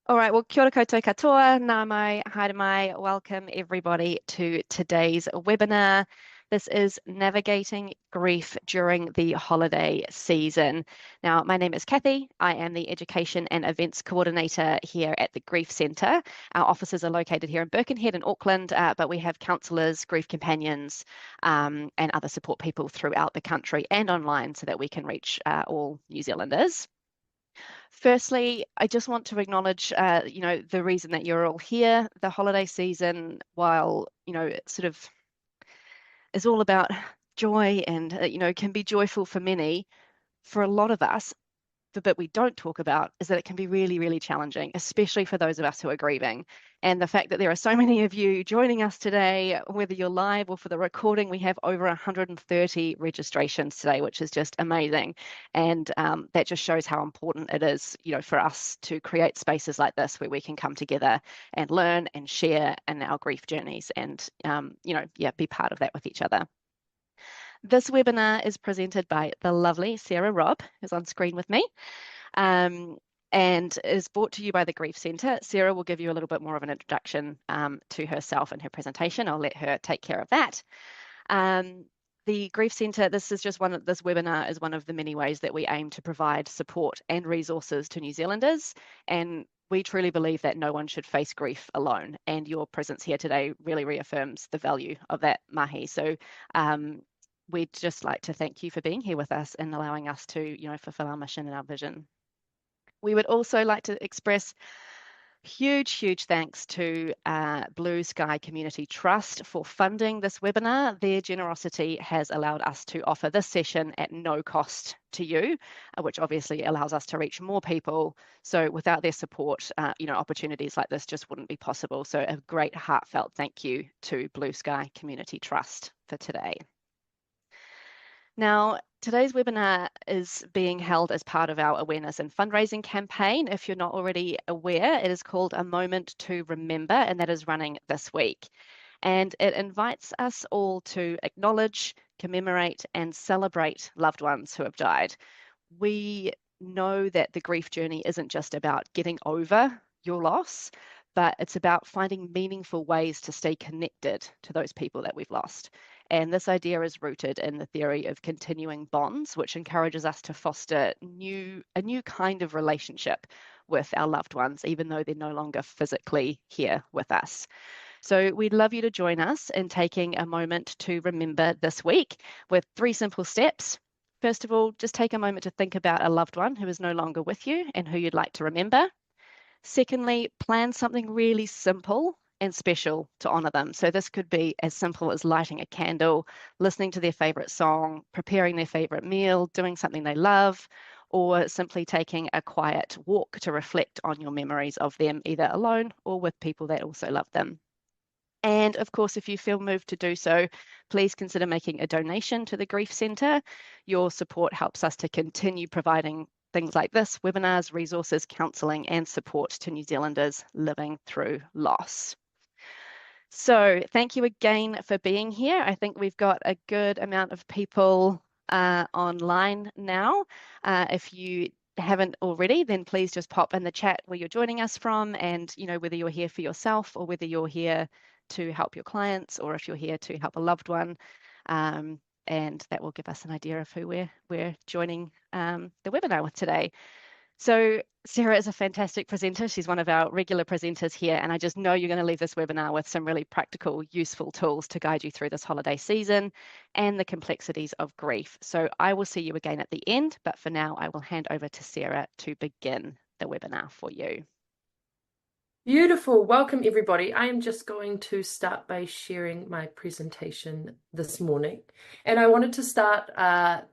All right, well, kia ora koutou katoa, nā mai, haere mai. Welcome everybody to today's webinar. This is Navigating Grief During the Holiday Season. Now, my name is Kathy. I am the Education and Events Coordinator here at the Grief Centre. Our offices are located here in Birkenhead in Auckland, but we have counsellors, grief companions, and other support people throughout the country and online so that we can reach all New Zealanders. Firstly, I just want to acknowledge, the reason that you're all here. The holiday season, while, it sort of is all about joy and, can be joyful for many, for a lot of us, the bit we don't talk about is that it can be really, really challenging, especially for those of us who are grieving. And the fact that there are so many of you joining us today, whether you're live or for the recording, we have over 130 registrations today, which is just amazing. And that just shows how important it is, for us to create spaces like this where we can come together and learn and share in our grief journeys and, be part of that with each other. This webinar is presented by the lovely Sarah Robb, who's on screen with me, and is brought to you by the Grief Centre. Sarah will give you a little bit more of an introduction to herself and her presentation. I'll let her take care of that. The Grief Centre, this webinar is one of the many ways that we aim to provide support and resources to New Zealanders. And we truly believe that no one should face grief alone. And your presence here today really reaffirms the value of that mahi. So we'd just like to thank you for being here with us and allowing us to, fulfill our mission and our vision. We would also like to express huge thanks to Blue Sky Community Trust for funding this webinar. Their generosity has allowed us to offer this session at no cost to you, which obviously allows us to reach more people. So without their support, opportunities like this just wouldn't be possible. So a great heartfelt thank you to Blue Sky Community Trust for today. Now, today's webinar is being held as part of our awareness and fundraising campaign. If you're not already aware, it is called A Moment to Remember, and that is running this week. And it invites us all to acknowledge, commemorate, and celebrate loved ones who have died. We know that the grief journey isn't just about getting over your loss, but it's about finding meaningful ways to stay connected to those people that we've lost. And this idea is rooted in the theory of continuing bonds, which encourages us to foster a new kind of relationship with our loved ones, even though they're no longer physically here with us. So we'd love you to join us in taking a moment to remember this week with 3 simple steps. First of all, just take a moment to think about a loved one who is no longer with you and who you'd like to remember. Secondly, plan something really simple and special to honor them. So this could be as simple as lighting a candle, listening to their favorite song, preparing their favorite meal, doing something they love, or simply taking a quiet walk to reflect on your memories of them, either alone or with people that also love them. And of course, if you feel moved to do so, please consider making a donation to the Grief Centre. Your support helps us to continue providing things like this, webinars, resources, counselling, and support to New Zealanders living through loss. So thank you again for being here. I think we've got a good amount of people online now. If you haven't already, then please just pop in the chat where you're joining us from, and whether you're here for yourself or whether you're here to help your clients, or if you're here to help a loved one. And that will give us an idea of who we're joining the webinar with today. So Sarah is a fantastic presenter. She's one of our regular presenters here, and I just know you're going to leave this webinar with some really practical, useful tools to guide you through this holiday season and the complexities of grief. So I will see you again at the end, but for now I will hand over to Sarah to begin the webinar for you. Beautiful. Welcome, everybody. I am just going to start by sharing my presentation this morning. And I wanted to start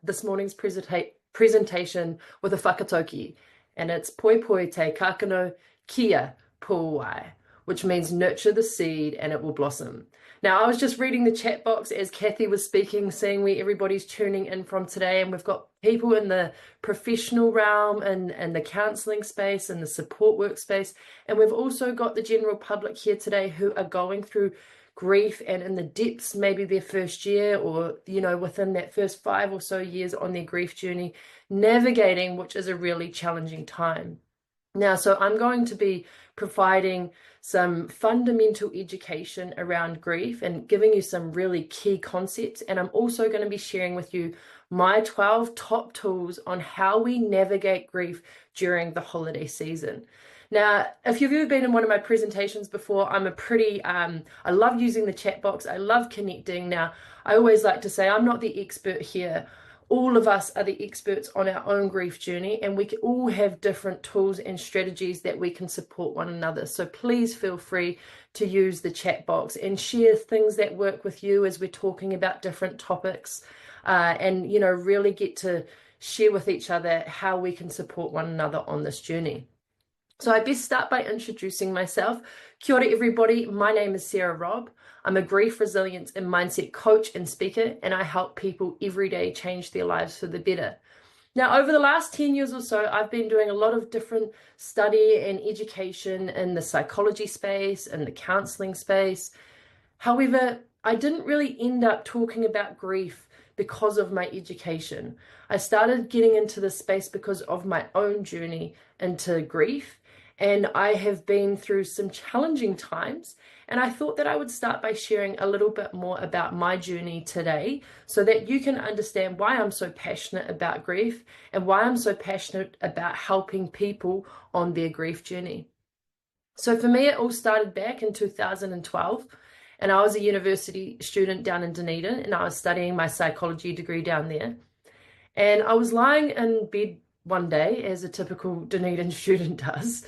this morning's presentation with a whakatauki. And it's poi poi te kakano kia puai, which means nurture the seed and it will blossom. Now, I was just reading the chat box as Kathy was speaking, seeing where everybody's tuning in from today. And we've got people in the professional realm and the counselling space and the support workspace. And we've also got the general public here today who are going through grief and in the depths, maybe their first year or, within that first 5 or so years on their grief journey, navigating, which is a really challenging time. Now, so I'm going to be providing some fundamental education around grief and giving you some really key concepts. And I'm also going to be sharing with you my 12 top tools on how we navigate grief during the holiday season. Now, if you've ever been in one of my presentations before, I love using the chat box. I love connecting. Now, I always like to say I'm not the expert here. All of us are the experts on our own grief journey, and we all have different tools and strategies that we can support one another. So please feel free to use the chat box and share things that work with you as we're talking about different topics, and really get to share with each other how we can support one another on this journey. So I best start by introducing myself. Kia ora, everybody. My name is Sarah Robb. I'm a grief resilience and mindset coach and speaker, and I help people every day change their lives for the better. Now, over the last 10 years or so, I've been doing a lot of different study and education in the psychology space and the counseling space. However, I didn't really end up talking about grief because of my education. I started getting into this space because of my own journey into grief. And I have been through some challenging times. And I thought that I would start by sharing a little bit more about my journey today so that you can understand why I'm so passionate about grief and why I'm so passionate about helping people on their grief journey. So for me, it all started back in 2012. And I was a university student down in Dunedin, and I was studying my psychology degree down there. And I was lying in bed one day, as a typical Dunedin student does,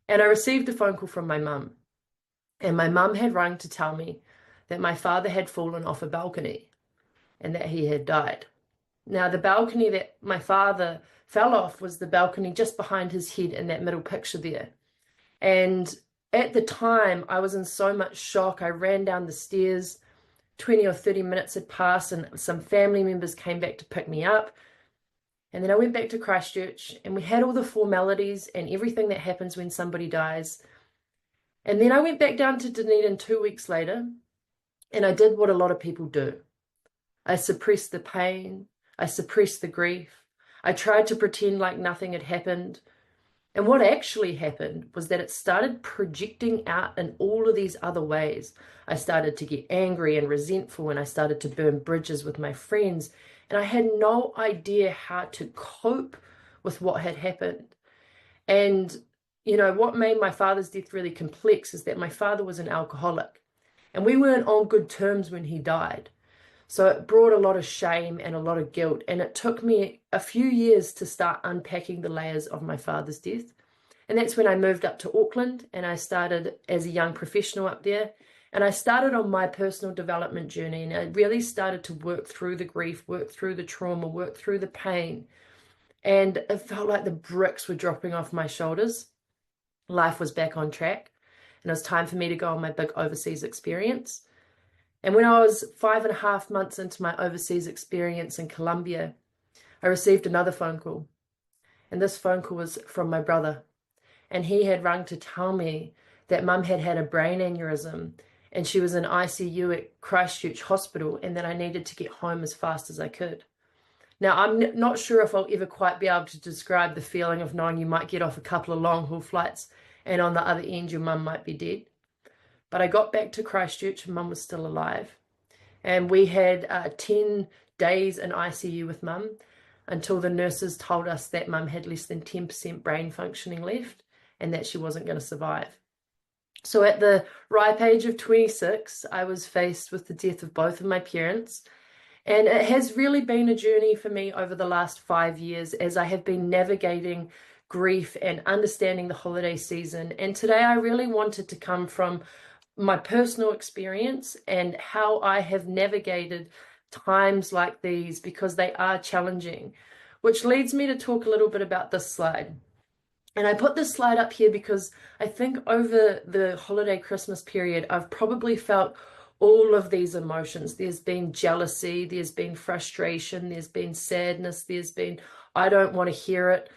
and I received a phone call from my mum. And my mum had rung to tell me that my father had fallen off a balcony and that he had died. Now, the balcony that my father fell off was the balcony just behind his head in that middle picture there. And at the time, I was in so much shock. I ran down the stairs. 20 or 30 minutes had passed, and some family members came back to pick me up. And then I went back to Christchurch, and we had all the formalities and everything that happens when somebody dies. And then I went back down to Dunedin 2 weeks later, and I did what a lot of people do. I suppressed the pain. I suppressed the grief. I tried to pretend like nothing had happened. And what actually happened was that it started projecting out in all of these other ways. I started to get angry and resentful, and I started to burn bridges with my friends. And I had no idea how to cope with what had happened. And, what made my father's death really complex is that my father was an alcoholic. And we weren't on good terms when he died. So it brought a lot of shame and a lot of guilt. And it took me a few years to start unpacking the layers of my father's death. And that's when I moved up to Auckland, and I started as a young professional up there. And I started on my personal development journey, and I really started to work through the grief, work through the trauma, work through the pain. And it felt like the bricks were dropping off my shoulders. Life was back on track, and it was time for me to go on my big overseas experience. And when I was 5.5 months into my overseas experience in Colombia, I received another phone call. And this phone call was from my brother. And he had rung to tell me that mum had had a brain aneurysm, and she was in ICU at Christchurch Hospital, and that I needed to get home as fast as I could. Now, I'm not sure if I'll ever quite be able to describe the feeling of knowing you might get off a couple of long-haul flights, and on the other end, your mum might be dead. But I got back to Christchurch, and mum was still alive. And we had 10 days in ICU with mum until the nurses told us that mum had less than 10% brain functioning left and that she wasn't going to survive. So at the ripe age of 26, I was faced with the death of both of my parents. And it has really been a journey for me over the last 5 years as I have been navigating grief and understanding the holiday season. And today I really wanted to come from my personal experience and how I have navigated times like these, because they are challenging, which leads me to talk a little bit about this slide. And I put this slide up here because I think over the holiday Christmas period, I've probably felt all of these emotions. There's been jealousy, there's been frustration, there's been sadness, there's been, I don't want to hear it.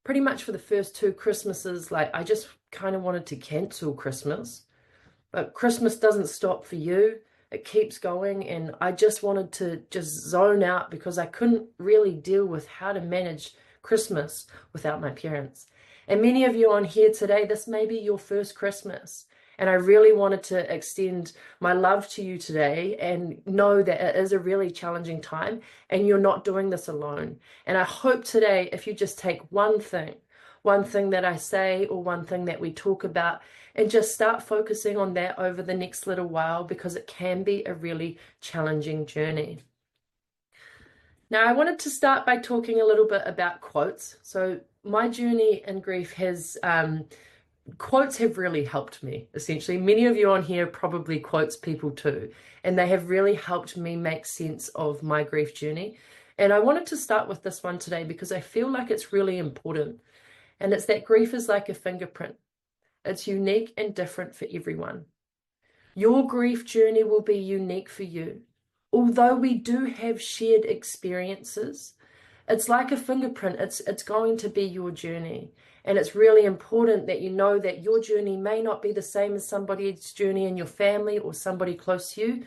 Pretty much for the first 2 Christmases, like I just kind of wanted to cancel Christmas. But Christmas doesn't stop for you. It keeps going, and I just wanted to just zone out because I couldn't really deal with how to manage Christmas without my parents. And many of you on here today, this may be your first Christmas. And I really wanted to extend my love to you today and know that it is a really challenging time and you're not doing this alone. And I hope today, if you just take one thing that I say or one thing that we talk about, and just start focusing on that over the next little while, because it can be a really challenging journey. Now, I wanted to start by talking a little bit about quotes. So my journey in grief has quotes have really helped me, essentially. Many of you on here probably quotes people too, and they have really helped me make sense of my grief journey. And I wanted to start with this one today because I feel like it's really important. And it's that grief is like a fingerprint. It's unique and different for everyone. Your grief journey will be unique for you. Although we do have shared experiences, it's like a fingerprint. It's going to be your journey. And it's really important that you know that your journey may not be the same as somebody's journey in your family or somebody close to you.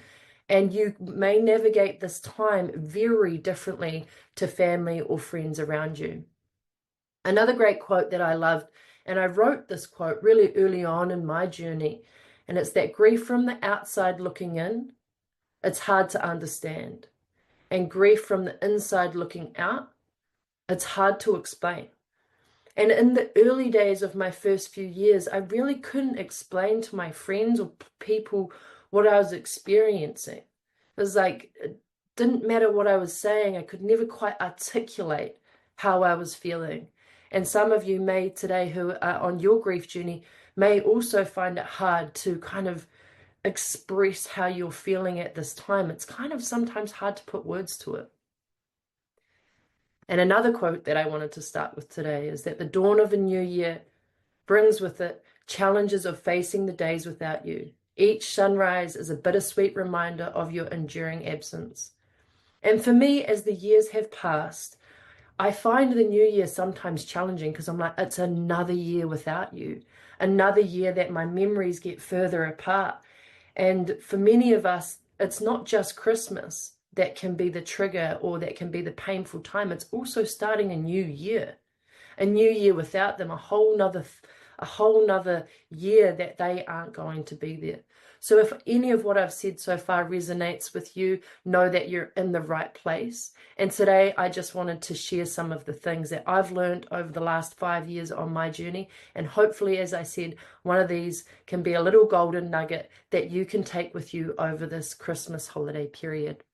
And you may navigate this time very differently to family or friends around you. Another great quote that I loved, and I wrote this quote really early on in my journey, and it's that grief from the outside looking in, it's hard to understand. And grief from the inside looking out, it's hard to explain. And in the early days of my first few years, I really couldn't explain to my friends or people what I was experiencing. It was like, it didn't matter what I was saying. I could never quite articulate how I was feeling. And some of you may today who are on your grief journey may also find it hard to kind of express how you're feeling at this time. It's kind of sometimes hard to put words to it. And another quote that I wanted to start with today is that the dawn of a new year brings with it challenges of facing the days without you. Each sunrise is a bittersweet reminder of your enduring absence. And for me, as the years have passed, I find the new year sometimes challenging because I'm like, it's another year without you, another year that my memories get further apart. And for many of us, it's not just Christmas that can be the trigger or that can be the painful time. It's also starting a new year without them, a whole nother year that they aren't going to be there. So if any of what I've said so far resonates with you, know that you're in the right place. And today I just wanted to share some of the things that I've learned over the last 5 years on my journey. And hopefully, as I said, one of these can be a little golden nugget that you can take with you over this Christmas holiday period.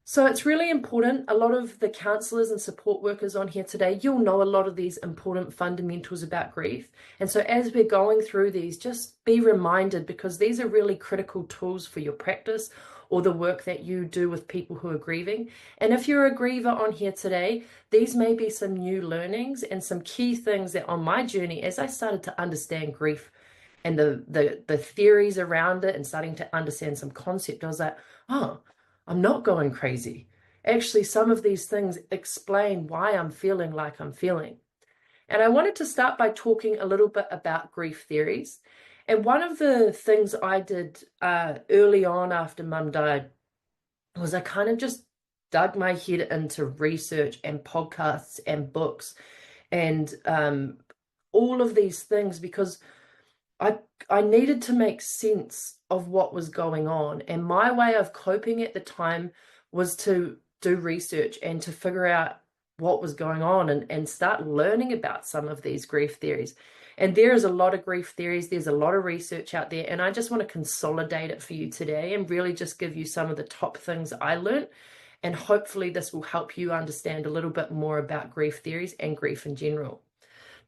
So it's really important. A lot of the counselors and support workers on here today, you'll know a lot of these important fundamentals about grief. And so as we're going through these, just be reminded, because these are really critical tools for your practice or the work that you do with people who are grieving. And if you're a griever on here today, these may be some new learnings and some key things that on my journey, as I started to understand grief and the theories around it and starting to understand some concept, I was like, oh, I'm not going crazy. Actually, some of these things explain why I'm feeling like I'm feeling. And I wanted to start by talking a little bit about grief theories. And one of the things I did early on after Mum died was I kind of just dug my head into research and podcasts and books and all of these things, because I needed to make sense of what was going on. And my way of coping at the time was to do research and to figure out what was going on and start learning about some of these grief theories. And there is a lot of grief theories. There's a lot of research out there. And I just want to consolidate it for you today and really just give you some of the top things I learned. And hopefully this will help you understand a little bit more about grief theories and grief in general.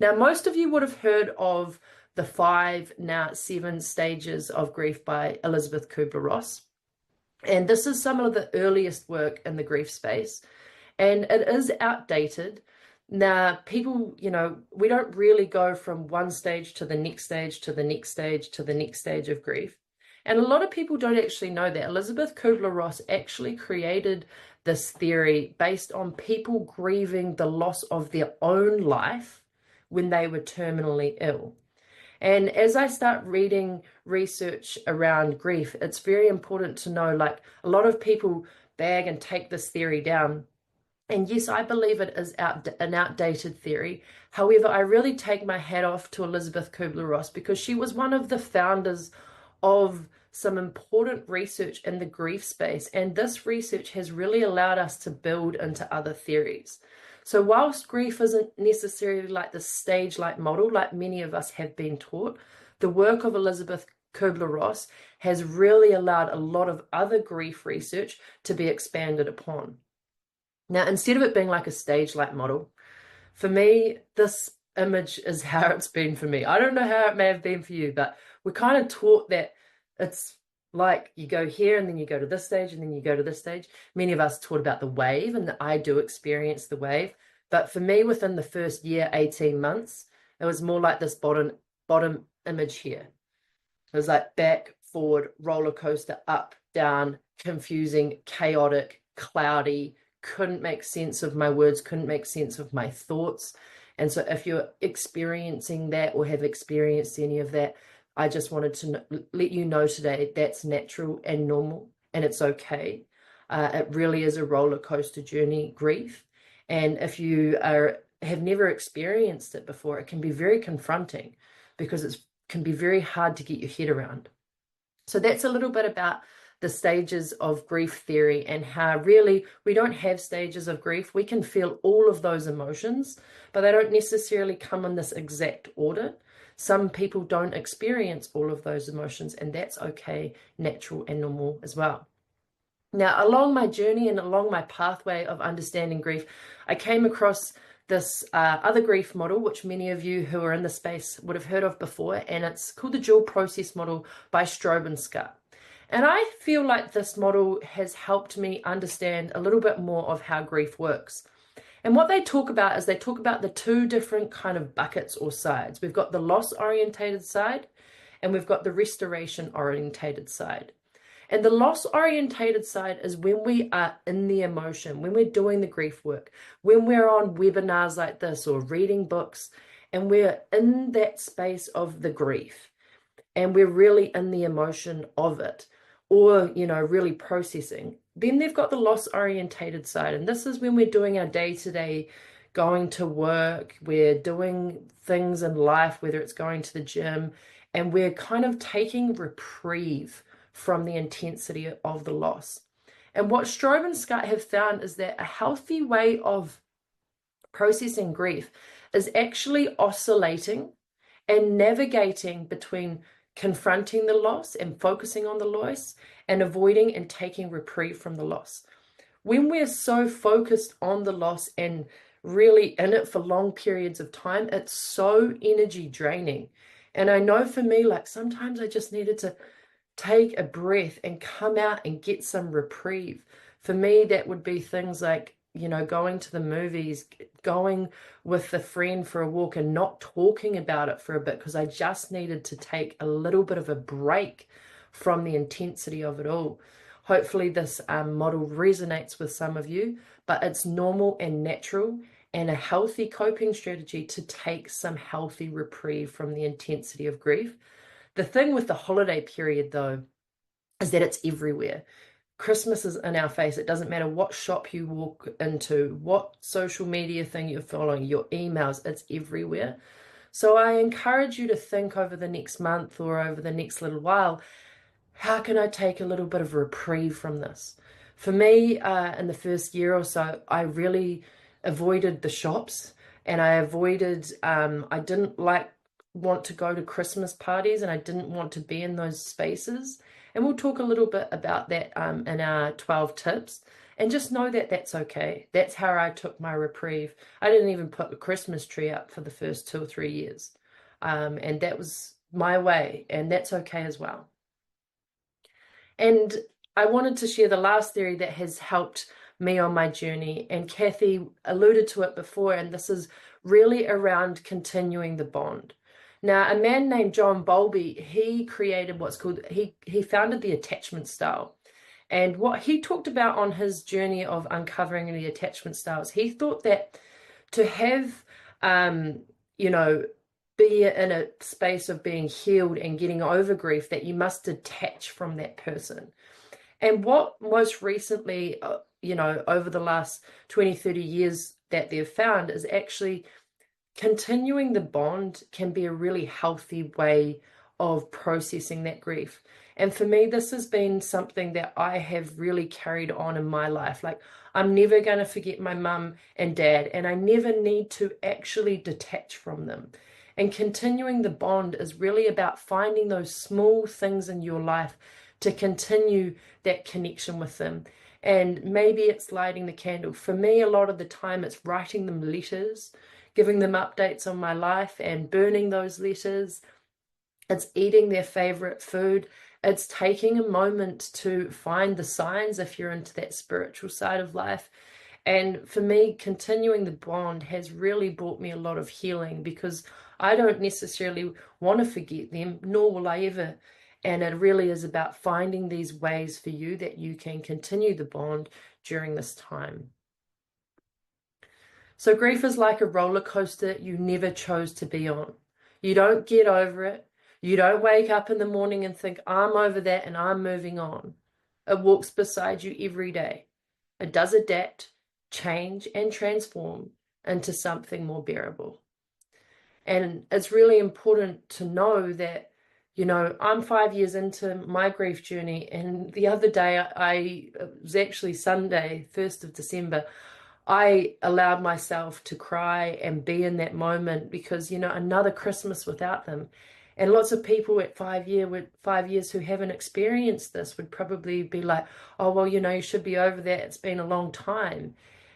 Now, most of you would have heard of the 5, now 7 stages of grief by Elizabeth Kubler-Ross. And this is some of the earliest work in the grief space. And it is outdated. Now, people, we don't really go from one stage to the next stage, to the next stage, to the next stage of grief. And a lot of people don't actually know that Elizabeth Kubler-Ross actually created this theory based on people grieving the loss of their own life when they were terminally ill. And as I start reading research around grief, it's very important to know, like, a lot of people bag and take this theory down And yes, I believe it is an outdated theory. However, I really take my hat off to Elizabeth Kubler-Ross because she was one of the founders of some important research in the grief space. And this research has really allowed us to build into other theories. So whilst grief isn't necessarily like the stage-like model, like many of us have been taught, the work of Elizabeth Kubler-Ross has really allowed a lot of other grief research to be expanded upon. Now, instead of it being like a stage-like model, for me, this image is how it's been for me. I don't know how it may have been for you, but we're kind of taught that it's like you go here and then you go to this stage and then you go to this stage. Many of us taught about the wave, and that I do experience the wave. But for me, within the first year, 18 months, it was more like this bottom image here. It was like back, forward, roller coaster, up, down, confusing, chaotic, cloudy, couldn't make sense of my words, couldn't make sense of my thoughts. And so if you're experiencing that or have experienced any of that, I just wanted to let you know today that's natural and normal and it's okay. It really is a roller coaster journey, grief. And if you have never experienced it before, it can be very confronting because it can be very hard to get your head around. So that's a little bit about the stages of grief theory and how really we don't have stages of grief. We can feel all of those emotions, but they don't necessarily come in this exact order. Some people don't experience all of those emotions, and that's okay, natural and normal as well. Now, along my journey and along my pathway of understanding grief, I came across this other grief model, which many of you who are in the space would have heard of before, and it's called the dual process model by Strobe and Scott. And I feel like this model has helped me understand a little bit more of how grief works. And what they talk about is they talk about the two different kind of buckets or sides. We've got the loss orientated side and we've got the restoration orientated side. And the loss orientated side is when we are in the emotion, when we're doing the grief work, when we're on webinars like this or reading books, and we're in that space of the grief and we're really in the emotion of it, or, really processing. Then they've got the loss orientated side. And this is when we're doing our day-to-day, going to work, we're doing things in life, whether it's going to the gym, and we're kind of taking reprieve from the intensity of the loss. And what Strobe and Scott have found is that a healthy way of processing grief is actually oscillating and navigating between confronting the loss and focusing on the loss and avoiding and taking reprieve from the loss. When we're so focused on the loss and really in it for long periods of time, it's so energy draining. And I know for me, like sometimes I just needed to take a breath and come out and get some reprieve. For me, that would be things like, going to the movies, going with a friend for a walk and not talking about it for a bit because I just needed to take a little bit of a break from the intensity of it all. Hopefully this model resonates with some of you, but it's normal and natural and a healthy coping strategy to take some healthy reprieve from the intensity of grief. The thing with the holiday period, though, is that it's everywhere. Christmas is in our face. It doesn't matter what shop you walk into, what social media thing you're following, your emails, it's everywhere. So I encourage you to think over the next month or over the next little while, how can I take a little bit of reprieve from this? For me, in the first year or so, I really avoided the shops and I didn't want to go to Christmas parties and I didn't want to be in those spaces. And we'll talk a little bit about that in our 12 tips. And just know that that's okay. That's how I took my reprieve. I didn't even put the Christmas tree up for the first 2 or 3 years. And that was my way, and that's okay as well. And I wanted to share the last theory that has helped me on my journey. And Kathy alluded to it before, and this is really around continuing the bond. Now, a man named John Bowlby, he created he founded the attachment style. And what he talked about on his journey of uncovering the attachment styles, he thought that to have, be in a space of being healed and getting over grief, that you must detach from that person. And what most recently, over the last 20, 30 years that they've found is actually continuing the bond can be a really healthy way of processing that grief. And for me, this has been something that I have really carried on in my life. Like, I'm never going to forget my mum and dad, and I never need to actually detach from them. And continuing the bond is really about finding those small things in your life to continue that connection with them. And maybe it's lighting the candle. For me, a lot of the time, it's writing them letters, giving them updates on my life and burning those letters. It's eating their favorite food. It's taking a moment to find the signs if you're into that spiritual side of life. And for me, continuing the bond has really brought me a lot of healing, because I don't necessarily want to forget them, nor will I ever. And it really is about finding these ways for you that you can continue the bond during this time. So grief is like a roller coaster you never chose to be on. You don't get over it. You don't wake up in the morning and think, I'm over that and I'm moving on. It walks beside you every day. It does adapt, change, and transform into something more bearable. And it's really important to know that, I'm 5 years into my grief journey. And the other day, it was actually Sunday, 1st of December, I allowed myself to cry and be in that moment, because, another Christmas without them. And lots of people at 5 years who haven't experienced this would probably be like, oh, well, you should be over that. It's been a long time.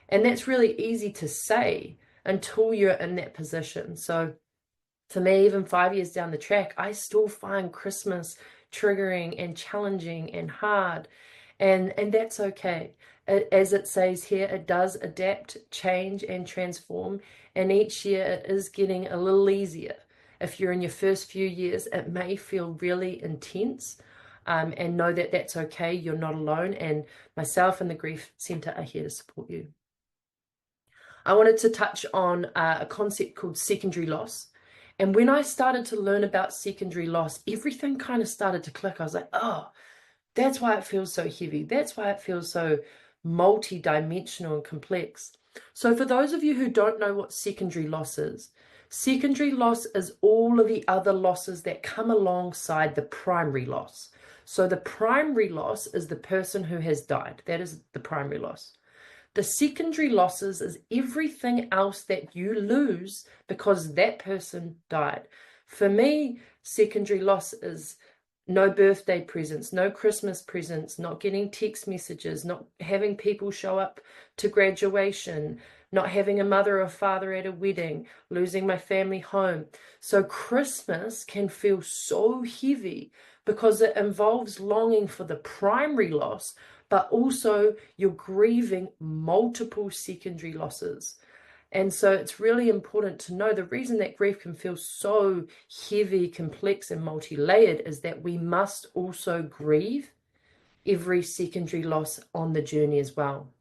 And that's really easy to say until you're in that position. So for me, even 5 years down the track, I still find Christmas triggering and challenging and hard. And that's okay. As it says here, it does adapt, change, and transform. And each year it is getting a little easier. If you're in your first few years, it may feel really intense. And know that that's okay. You're not alone. And myself and the Grief Centre are here to support you. I wanted to touch on a concept called secondary loss. And when I started to learn about secondary loss, everything kind of started to click. I was like, oh, that's why it feels so heavy. That's why it feels so multi-dimensional and complex. So for those of you who don't know what secondary loss is all of the other losses that come alongside the primary loss. So the primary loss is the person who has died. That is the primary loss. The secondary losses is everything else that you lose because that person died. For me, secondary loss is no birthday presents, no Christmas presents, not getting text messages, not having people show up to graduation, not having a mother or father at a wedding, losing my family home. So Christmas can feel so heavy because it involves longing for the primary loss, but also you're grieving multiple secondary losses. And so it's really important to know the reason that grief can feel so heavy, complex, and multi-layered is that we must also grieve every secondary loss on the journey as well.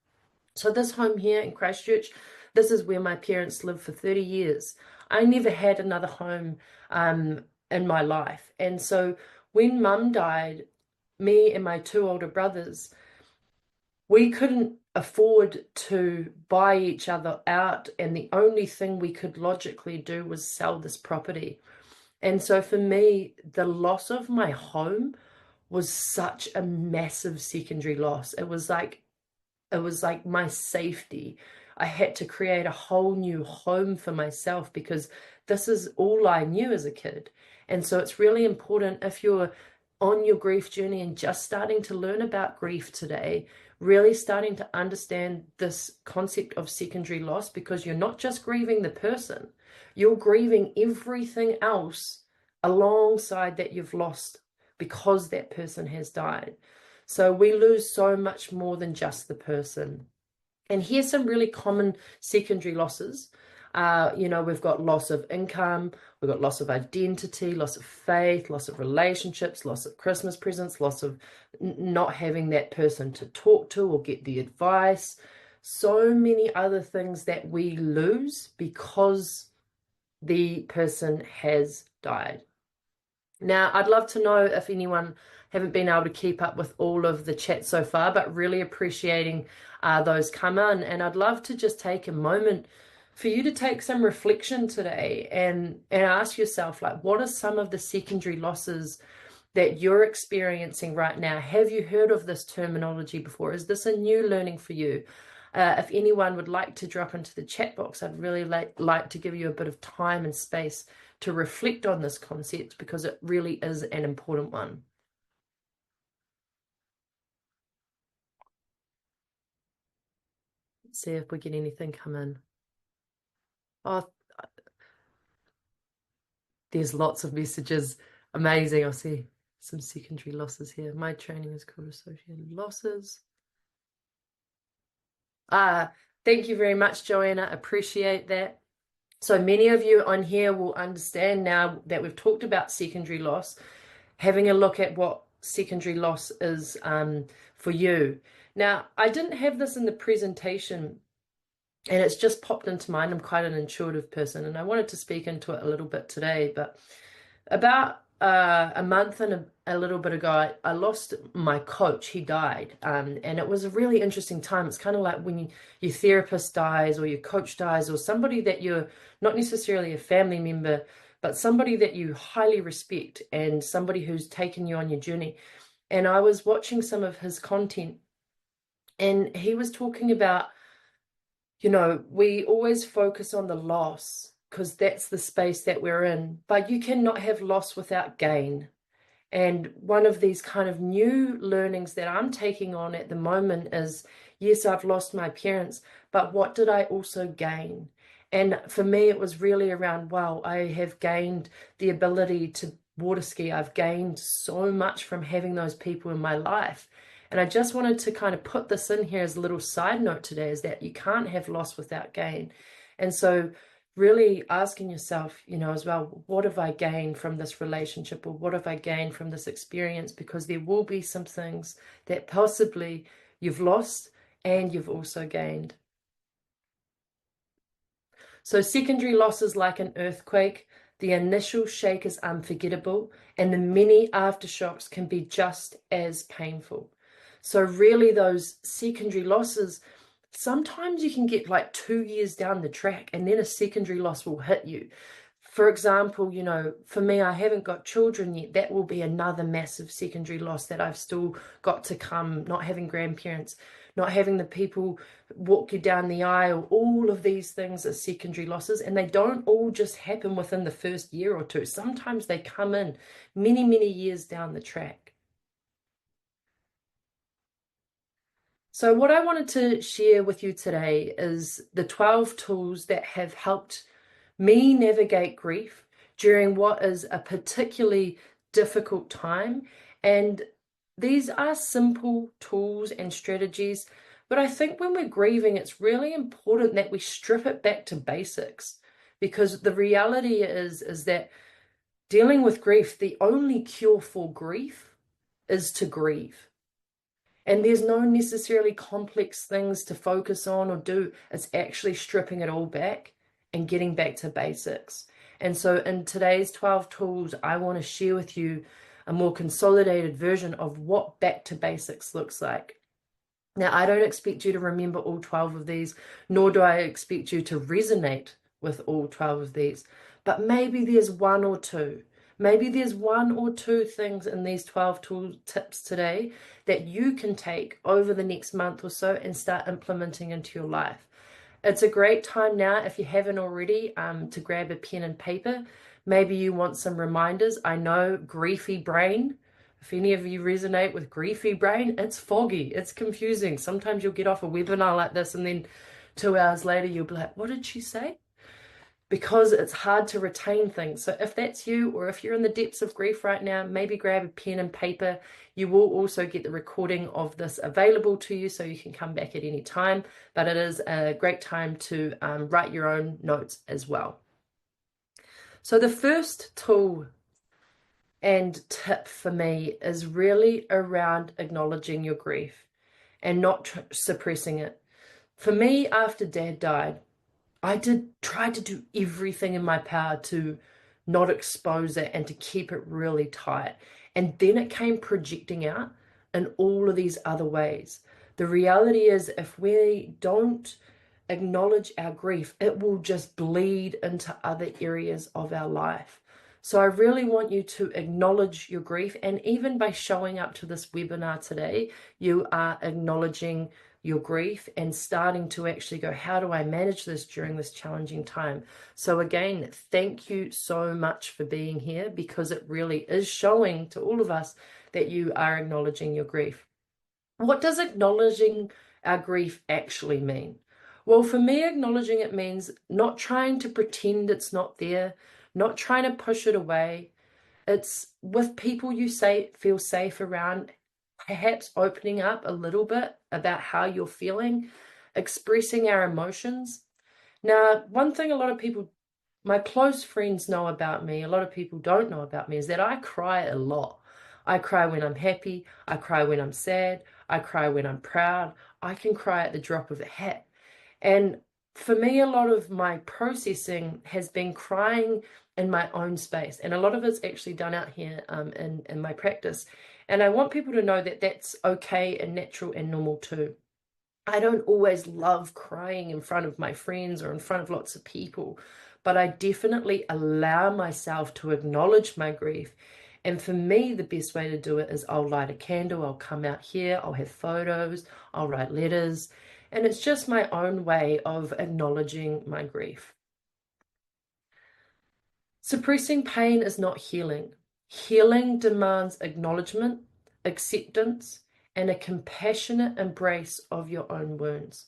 So this home here in Christchurch, this is where my parents lived for 30 years. I never had another home in my life. And so when Mum died, me and my 2 older brothers, we couldn't afford to buy each other out, and the only thing we could logically do was sell this property. And so for me, the loss of my home was such a massive secondary loss. It was like my safety. I had to create a whole new home for myself because this is all I knew as a kid. And so it's really important, if you're on your grief journey and just starting to learn about grief today, really starting to understand this concept of secondary loss, because you're not just grieving the person, you're grieving everything else alongside that you've lost because that person has died. So we lose so much more than just the person. And here's some really common secondary losses. We've got loss of income, we've got loss of identity, loss of faith, loss of relationships, loss of Christmas presents, loss of not having that person to talk to or get the advice. So many other things that we lose because the person has died. Now, I'd love to know if anyone haven't been able to keep up with all of the chat so far, but really appreciating those come in. And I'd love to just take a moment for you to take some reflection today and ask yourself, like, what are some of the secondary losses that you're experiencing right now? Have you heard of this terminology before? Is this a new learning for you? If anyone would like to drop into the chat box, I'd really like to give you a bit of time and space to reflect on this concept because it really is an important one. Let's see if we get anything come in. Oh, there's lots of messages. Amazing. I see some secondary losses here. My training is called associated losses. Thank you very much, Joanna. Appreciate that. So many of you on here will understand now that we've talked about secondary loss, having a look at what secondary loss is for you. Now, I didn't have this in the presentation, and it's just popped into mind. I'm quite an intuitive person, and I wanted to speak into it a little bit today. But about a month and a little bit ago, I lost my coach. He died, and it was a really interesting time. It's kind of like when your therapist dies or your coach dies or somebody that you're not necessarily a family member, but somebody that you highly respect and somebody who's taken you on your journey. And I was watching some of his content, and he was talking about, we always focus on the loss because that's the space that we're in, but you cannot have loss without gain. And one of these kind of new learnings that I'm taking on at the moment is, yes, I've lost my parents, but what did I also gain? And for me, it was really around, wow, I have gained the ability to water ski. I've gained so much from having those people in my life. And I just wanted to kind of put this in here as a little side note today, is that you can't have loss without gain. And so really asking yourself, as well, what have I gained from this relationship, or what have I gained from this experience? Because there will be some things that possibly you've lost and you've also gained. So secondary loss is like an earthquake. The initial shake is unforgettable, and the many aftershocks can be just as painful. So really those secondary losses, sometimes you can get like 2 years down the track and then a secondary loss will hit you. For example, for me, I haven't got children yet. That will be another massive secondary loss that I've still got to come. Not having grandparents, not having the people walk you down the aisle. All of these things are secondary losses, and they don't all just happen within the first year or two. Sometimes they come in many, many years down the track. So what I wanted to share with you today is the 12 tools that have helped me navigate grief during what is a particularly difficult time. And these are simple tools and strategies, but I think when we're grieving, it's really important that we strip it back to basics, because the reality is that dealing with grief, the only cure for grief is to grieve. And there's no necessarily complex things to focus on or do. It's actually stripping it all back and getting back to basics. And so in today's 12 tools, I want to share with you a more consolidated version of what back to basics looks like. Now, I don't expect you to remember all 12 of these, nor do I expect you to resonate with all 12 of these, but maybe there's one or two. Maybe there's one or two things in these 12 tool tips today that you can take over the next month or so and start implementing into your life. It's a great time now, if you haven't already, to grab a pen and paper. Maybe you want some reminders. I know griefy brain. If any of you resonate with griefy brain, it's foggy, it's confusing. Sometimes you'll get off a webinar like this and then 2 hours later you'll be like, what did she say? Because it's hard to retain things. So if that's you, or if you're in the depths of grief right now, maybe grab a pen and paper. You will also get the recording of this available to you, so you can come back at any time. But it is a great time to write your own notes as well. So the first tool and tip for me is really around acknowledging your grief and not suppressing it. For me, after Dad died, I did try to do everything in my power to not expose it and to keep it really tight. And then it came projecting out in all of these other ways. The reality is, if we don't acknowledge our grief, it will just bleed into other areas of our life. So I really want you to acknowledge your grief. And even by showing up to this webinar today, you are acknowledging your grief and starting to actually go, how do I manage this during this challenging time? So again, thank you so much for being here, because it really is showing to all of us that you are acknowledging your grief. What does acknowledging our grief actually mean? Well, for me, acknowledging it means not trying to pretend it's not there, not trying to push it away. It's with people you say feel safe around, perhaps opening up a little bit about how you're feeling, expressing our emotions. Now, one thing a lot of people, my close friends, know about me, a lot of people don't know about me, is that I cry a lot. I cry when I'm happy, I cry when I'm sad, I cry when I'm proud. I can cry at the drop of a hat. And for me, a lot of my processing has been crying in my own space. And a lot of it's actually done out here in my practice. And I want people to know that that's okay and natural and normal too. I don't always love crying in front of my friends or in front of lots of people, but I definitely allow myself to acknowledge my grief. And for me, the best way to do it is I'll light a candle, I'll come out here, I'll have photos, I'll write letters, and it's just my own way of acknowledging my grief. Suppressing pain is not healing. Healing demands acknowledgement, acceptance, and a compassionate embrace of your own wounds.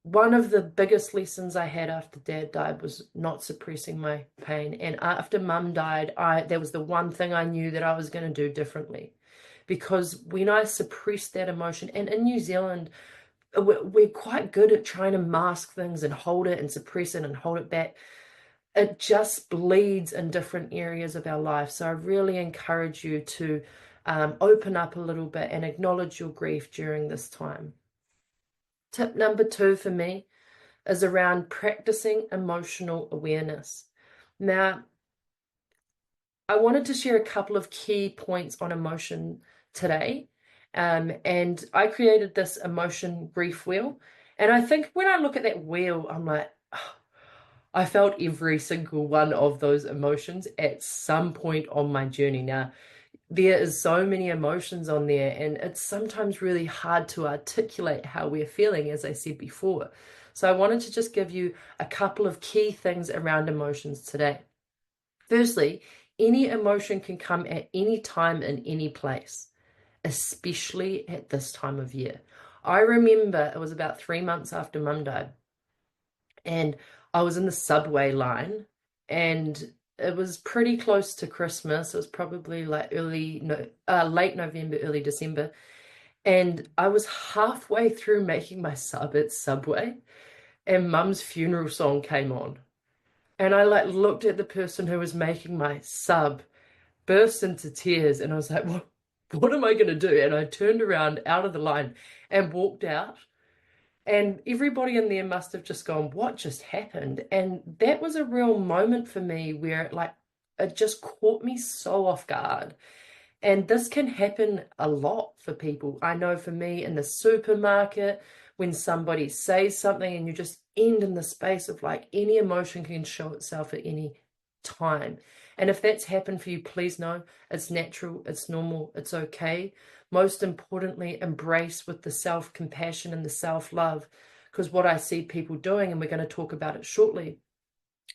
One of the biggest lessons I had after Dad died was not suppressing my pain. And after Mum died, that was the one thing I knew that I was going to do differently. Because when I suppressed that emotion, and in New Zealand, we're quite good at trying to mask things and hold it and suppress it and hold it back. It just bleeds in different areas of our life. So I really encourage you to open up a little bit and acknowledge your grief during this time. Tip number 2 for me is around practicing emotional awareness. Now, I wanted to share a couple of key points on emotion today. And I created this emotion grief wheel. And I think when I look at that wheel, I'm like, oh, I felt every single one of those emotions at some point on my journey. Now, there is so many emotions on there, and it's sometimes really hard to articulate how we're feeling, as I said before. So I wanted to just give you a couple of key things around emotions today. Firstly, any emotion can come at any time in any place, especially at this time of year. I remember it was about 3 months after Mum died, and I was in the subway line, and it was pretty close to Christmas. It was probably like late November, early December. And I was halfway through making my sub at Subway, and Mum's funeral song came on. And I like looked at the person who was making my sub, burst into tears, and I was like, what am I going to do? And I turned around out of the line and walked out. And everybody in there must have just gone, what just happened? And that was a real moment for me where it just caught me so off guard. And this can happen a lot for people. I know for me in the supermarket, when somebody says something and you just end in the space of like any emotion can show itself at any time. And if that's happened for you, please know it's natural, it's normal, it's okay. Most importantly, embrace with the self-compassion and the self-love. Because what I see people doing, and we're going to talk about it shortly,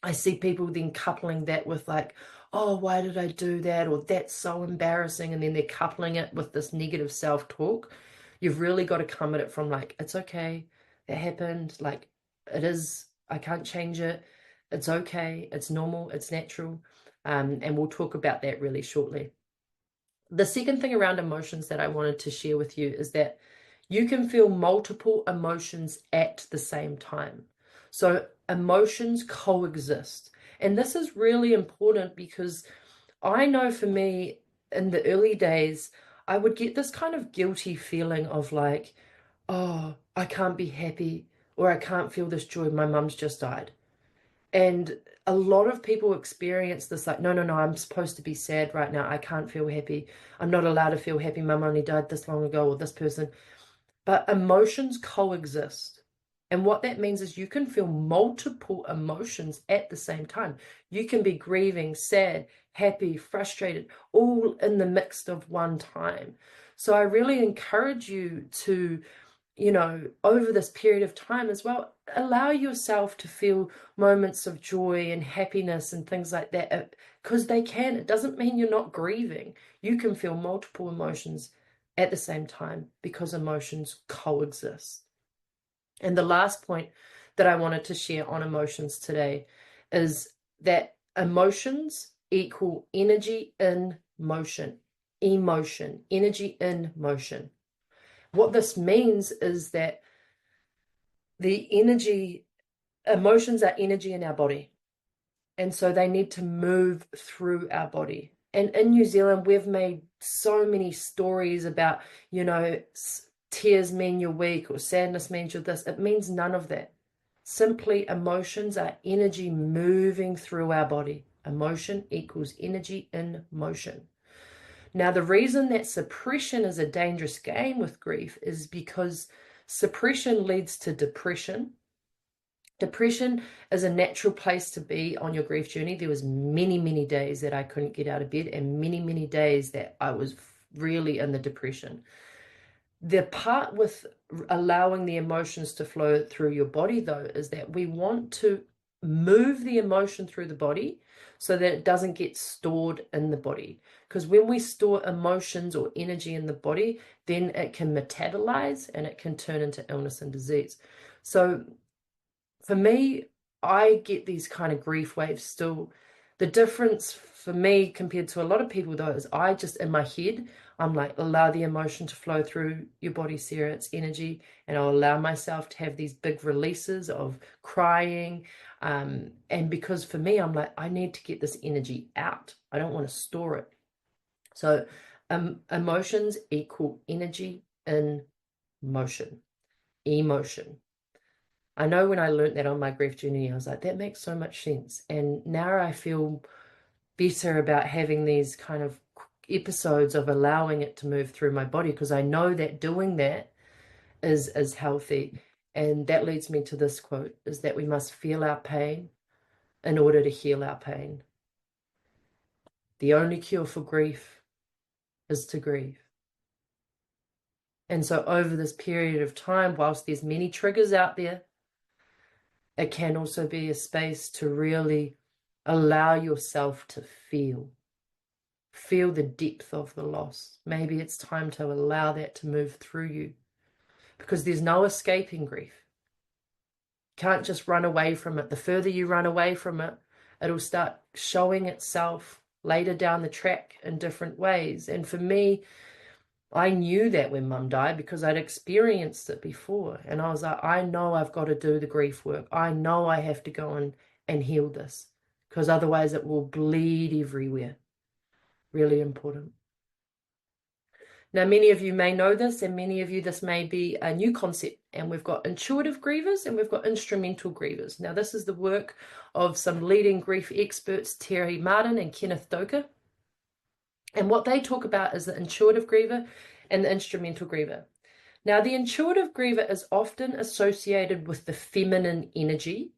I see people then coupling that with like, oh, why did I do that? Or that's so embarrassing. And then they're coupling it with this negative self-talk. You've really got to come at it from like, it's okay, it happened. Like, it is, I can't change it. It's okay, it's normal, it's natural. And we'll talk about that really shortly. The second thing around emotions that I wanted to share with you is that you can feel multiple emotions at the same time. So emotions coexist. And this is really important because I know for me in the early days, I would get this kind of guilty feeling of like, oh, I can't be happy or I can't feel this joy. My mum's just died. And a lot of people experience this like, no, no, no, I'm supposed to be sad right now. I can't feel happy. I'm not allowed to feel happy. Mum only died this long ago, or this person. But emotions coexist. And what that means is you can feel multiple emotions at the same time. You can be grieving, sad, happy, frustrated, all in the midst of one time. So I really encourage you to, over this period of time as well, allow yourself to feel moments of joy and happiness and things like that, because they can. It doesn't mean you're not grieving. You can feel multiple emotions at the same time because emotions coexist. And the last point that I wanted to share on emotions today is that emotions equal energy in motion. Emotion, energy in motion. What this means is that emotions are energy in our body. And so they need to move through our body. And in New Zealand, we've made so many stories about, tears mean you're weak or sadness means you're this. It means none of that. Simply, emotions are energy moving through our body. Emotion equals energy in motion. Now, the reason that suppression is a dangerous game with grief is because suppression leads to depression. Depression is a natural place to be on your grief journey. There was many, many days that I couldn't get out of bed, and many, many days that I was really in the depression. The part with allowing the emotions to flow through your body, though, is that we want to move the emotion through the body so that it doesn't get stored in the body. Because when we store emotions or energy in the body, then it can metabolize and it can turn into illness and disease. So for me, I get these kind of grief waves still. The difference for me compared to a lot of people, though, is I just, in my head, I'm like, allow the emotion to flow through your body, Sarah, it's energy. And I'll allow myself to have these big releases of crying. And because for me, I'm like, I need to get this energy out. I don't want to store it. So emotions equal energy in motion, emotion. I know when I learned that on my grief journey, I was like, that makes so much sense. And now I feel better about having these kind of episodes of allowing it to move through my body, because I know that doing that is healthy. And that leads me to this quote, is that we must feel our pain in order to heal our pain. The only cure for grief is to grieve. And so over this period of time, whilst there's many triggers out there, it can also be a space to really allow yourself to feel the depth of the loss. Maybe it's time to allow that to move through you, because there's no escaping grief. You can't just run away from it. The further you run away from it, it'll start showing itself later down the track in different ways. And for me, I knew that when Mum died because I'd experienced it before. And I was like, I know I've got to do the grief work. I know I have to go and heal this, because otherwise it will bleed everywhere. Really important. Now, many of you may know this, and many of you, this may be a new concept. And we've got intuitive grievers and we've got instrumental grievers. Now, this is the work of some leading grief experts, Terry Martin and Kenneth Doka. And what they talk about is the intuitive griever and the instrumental griever. Now, the intuitive griever is often associated with the feminine energy,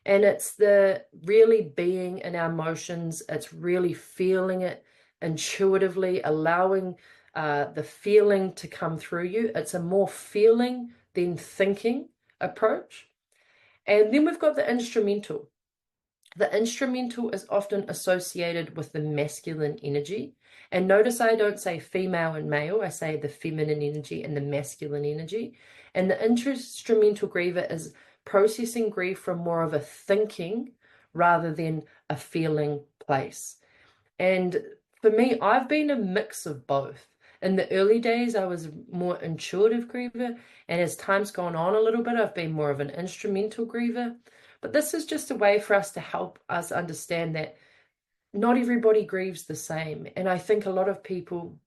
and it's the really being in our emotions. It's really feeling it intuitively, allowing the feeling to come through you. It's a more feeling than thinking approach. And then we've got the instrumental. The instrumental is often associated with the masculine energy. And notice I don't say female and male, I say the feminine energy and the masculine energy. And the instrumental griever is processing grief from more of a thinking rather than a feeling place. And for me, I've been a mix of both. In the early days, I was more intuitive griever, and as time's gone on a little bit, I've been more of an instrumental griever. But this is just a way for us to help us understand that not everybody grieves the same. And I think a lot of people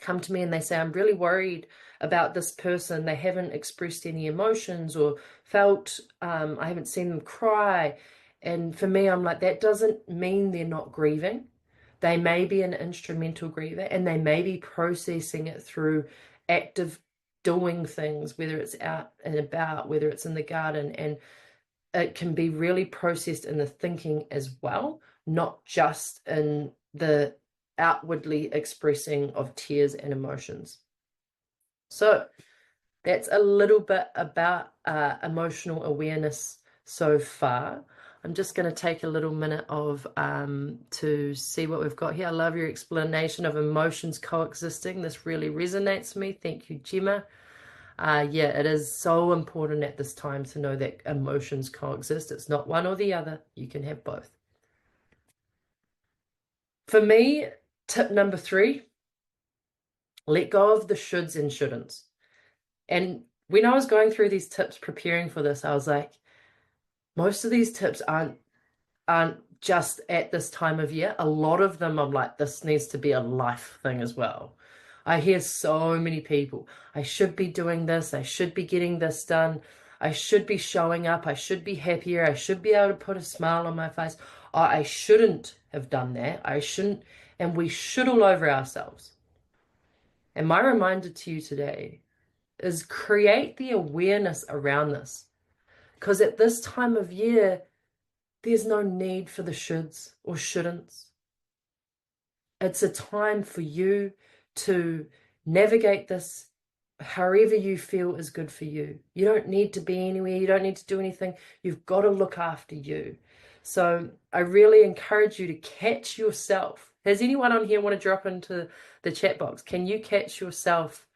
come to me and they say, I'm really worried about this person. They haven't expressed any emotions or felt, I haven't seen them cry. And for me, I'm like, that doesn't mean they're not grieving. They may be an instrumental griever and they may be processing it through active doing things, whether it's out and about, whether it's in the garden, and it can be really processed in the thinking as well, not just in the outwardly expressing of tears and emotions. So that's a little bit about emotional awareness so far. I'm just going to take a little minute of to see what we've got here. I love your explanation of emotions coexisting. This really resonates with me. Thank you, Gemma. Yeah, it is so important at this time to know that emotions coexist. It's not one or the other. You can have both. For me, tip number 3, let go of the shoulds and shouldn'ts. And when I was going through these tips, preparing for this, I was like, most of these tips aren't just at this time of year. A lot of them, I'm like, this needs to be a life thing as well. I hear so many people, I should be doing this, I should be getting this done, I should be showing up, I should be happier, I should be able to put a smile on my face. Oh, I shouldn't have done that. I shouldn't, and we should all over ourselves. And my reminder to you today is create the awareness around this. Because at this time of year, there's no need for the shoulds or shouldn'ts. It's a time for you to navigate this however you feel is good for you. You don't need to be anywhere. You don't need to do anything. You've got to look after you. So I really encourage you to catch yourself. Has anyone on here want to drop into the chat box? Can you catch yourself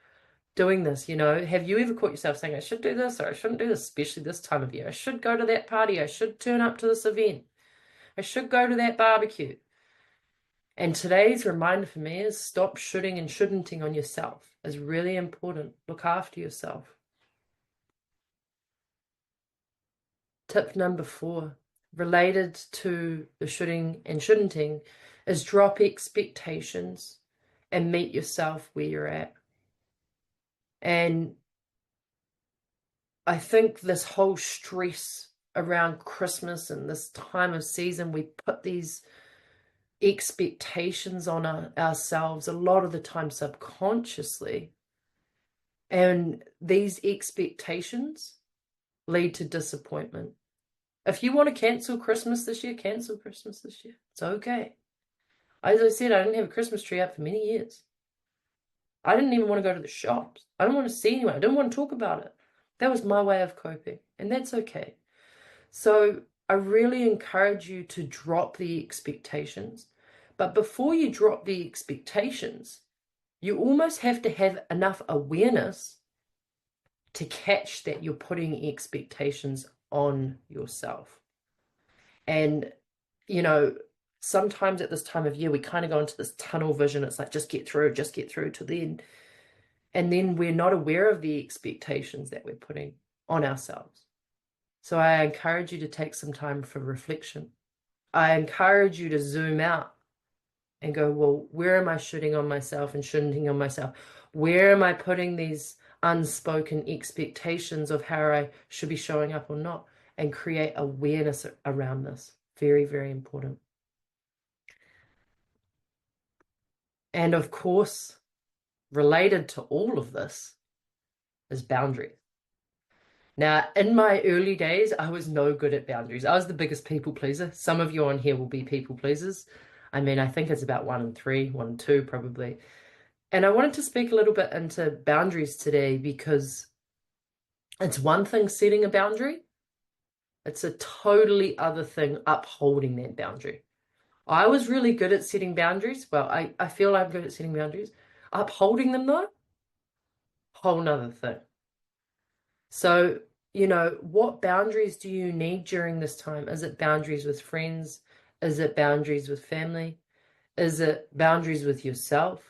doing this? You know, have you ever caught yourself saying, I should do this or I shouldn't do this, especially this time of year? I should go to that party. I should turn up to this event. I should go to that barbecue. And today's reminder for me is stop shoulding and shouldn'ting on yourself. It's really important. Look after yourself. Tip number 4, related to the shoulding and shouldn'ting, is drop expectations and meet yourself where you're at. And I think this whole stress around Christmas and this time of season, we put these expectations on ourselves a lot of the time subconsciously, and these expectations lead to disappointment. If you want to cancel Christmas this year, cancel Christmas this year. It's okay. As I said, I didn't have a Christmas tree up for many years. I didn't even want to go to the shops. I didn't want to see anyone. I didn't want to talk about it. That was my way of coping, and that's okay. So I really encourage you to drop the expectations. But before you drop the expectations, you almost have to have enough awareness to catch that you're putting expectations on yourself. And, you know, sometimes at this time of year, we kind of go into this tunnel vision. It's like, just get through to the end. And then we're not aware of the expectations that we're putting on ourselves. So I encourage you to take some time for reflection. I encourage you to zoom out and go, well, where am I shoulding on myself and shouldn'ting on myself? Where am I putting these unspoken expectations of how I should be showing up or not? And create awareness around this. Very, very important. And of course, related to all of this is boundaries. Now, in my early days, I was no good at boundaries. I was the biggest people pleaser. Some of you on here will be people pleasers. I mean, I think it's about 1 in 3, 1 in 2 probably. And I wanted to speak a little bit into boundaries today because it's one thing setting a boundary. It's a totally other thing upholding that boundary. I was really good at setting boundaries. Well, I feel I'm good at setting boundaries. Upholding them though, whole nother thing. So, you know, what boundaries do you need during this time? Is it boundaries with friends? Is it boundaries with family? Is it boundaries with yourself?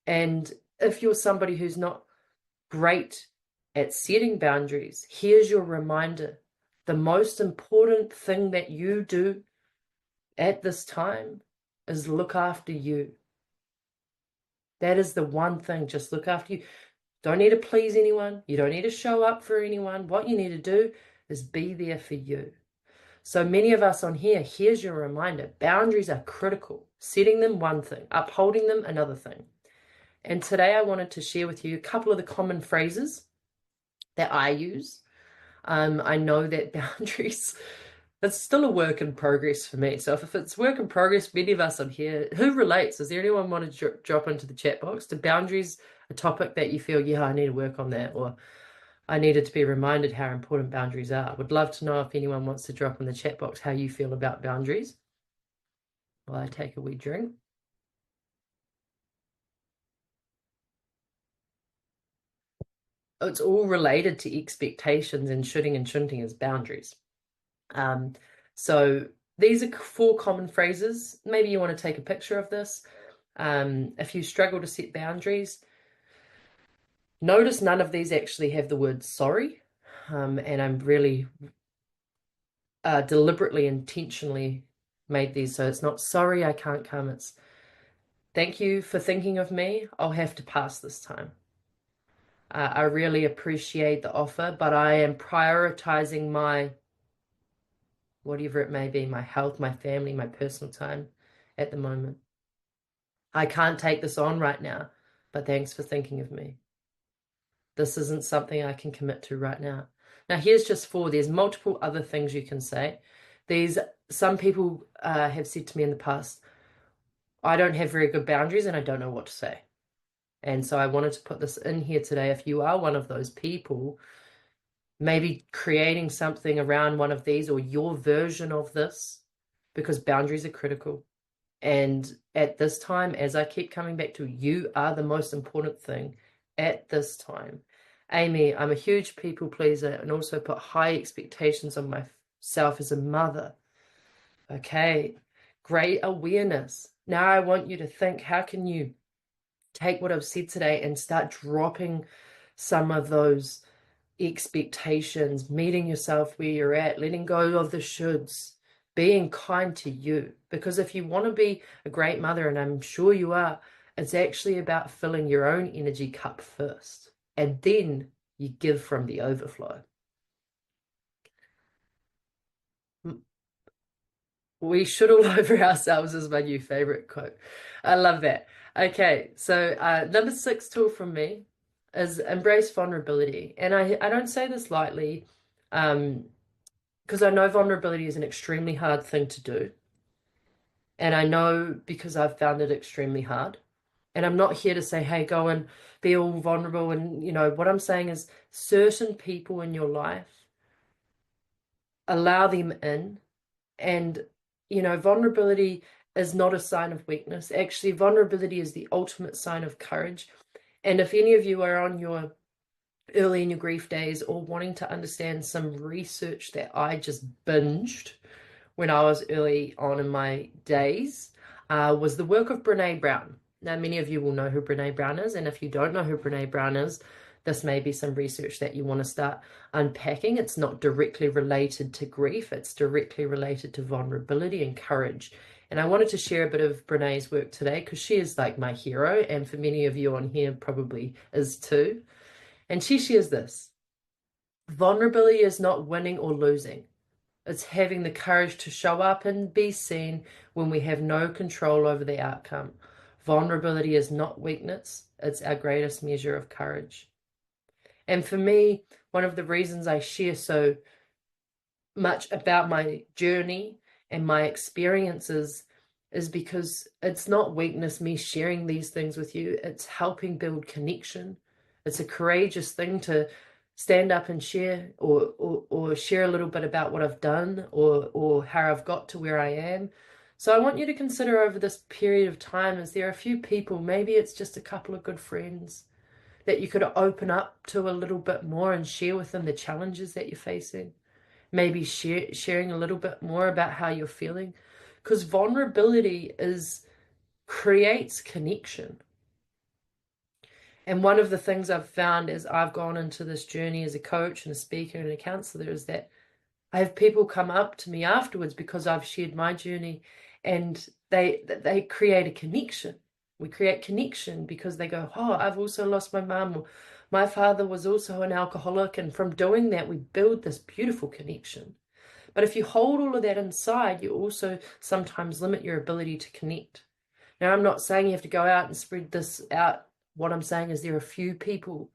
And if you're somebody who's not great at setting boundaries, here's your reminder. The most important thing that you do at this time is look after you. That is the one thing. Just look after you. Don't need to please anyone. You don't need to show up for anyone. What you need to do is be there for you. So many of us on here, here's your reminder. Boundaries are critical. Setting them, one thing. Upholding them, another thing. And today I wanted to share with you a couple of the common phrases that I use. I know that boundaries, it's still a work in progress for me. So if it's work in progress, many of us on here, who relates? Does there anyone want to drop into the chat box? Do boundaries a topic that you feel, yeah, I need to work on that, or I needed to be reminded how important boundaries are? Would love to know if anyone wants to drop in the chat box how you feel about boundaries while I take a wee drink. It's all related to expectations, and shouldn't as boundaries. So these are 4 common phrases. Maybe you want to take a picture of this. If you struggle to set boundaries, notice none of these actually have the word sorry. And I'm really deliberately, intentionally made these. So it's not sorry, I can't come. It's thank you for thinking of me. I'll have to pass this time. I really appreciate the offer, but I am prioritizing my, whatever it may be, my health, my family, my personal time at the moment. I can't take this on right now, but thanks for thinking of me. This isn't something I can commit to right now. Now, here's just 4. There's multiple other things you can say. Some people have said to me in the past, I don't have very good boundaries and I don't know what to say. And so I wanted to put this in here today. If you are one of those people, maybe creating something around one of these or your version of this, because boundaries are critical. And at this time, as I keep coming back to, you are the most important thing at this time. Amy, I'm a huge people pleaser and also put high expectations on myself as a mother. Okay, great awareness. Now I want you to think, how can you take what I've said today and start dropping some of those expectations, meeting yourself where you're at, letting go of the shoulds, being kind to you. Because if you want to be a great mother, and I'm sure you are, it's actually about filling your own energy cup first. And then you give from the overflow. We should all over ourselves is my new favorite quote. I love that. Okay, so number 6 tool from me is embrace vulnerability. And I don't say this lightly, because I know vulnerability is an extremely hard thing to do. And I know because I've found it extremely hard. And I'm not here to say, hey, go and be all vulnerable. And, what I'm saying is certain people in your life, allow them in. And, vulnerability is not a sign of weakness. Actually, vulnerability is the ultimate sign of courage. And if any of you are on your early in your grief days or wanting to understand some research that I just binged when I was early on in my days, was the work of Brene Brown. Now, many of you will know who Brene Brown is, and if you don't know who Brene Brown is, this may be some research that you want to start unpacking. It's not directly related to grief, it's directly related to vulnerability and courage. And I wanted to share a bit of Brene's work today because she is like my hero, and for many of you on here probably is too. And she shares this: vulnerability is not winning or losing. It's having the courage to show up and be seen when we have no control over the outcome. Vulnerability is not weakness. It's our greatest measure of courage. And for me, one of the reasons I share so much about my journey and my experiences is because it's not weakness, me sharing these things with you. It's helping build connection. It's a courageous thing to stand up and share or share a little bit about what I've done or how I've got to where I am. So I want you to consider over this period of time, is there a few people, maybe it's just a couple of good friends, that you could open up to a little bit more and share with them the challenges that you're facing. Maybe sharing a little bit more about how you're feeling. Because vulnerability creates connection. And one of the things I've found as I've gone into this journey as a coach and a speaker and a counselor is that I have people come up to me afterwards because I've shared my journey, and they create a connection. We create connection because they go, oh, I've also lost my mum, or my father was also an alcoholic. And from doing that, we build this beautiful connection. But if you hold all of that inside, you also sometimes limit your ability to connect. Now, I'm not saying you have to go out and spread this out. What I'm saying is there are a few people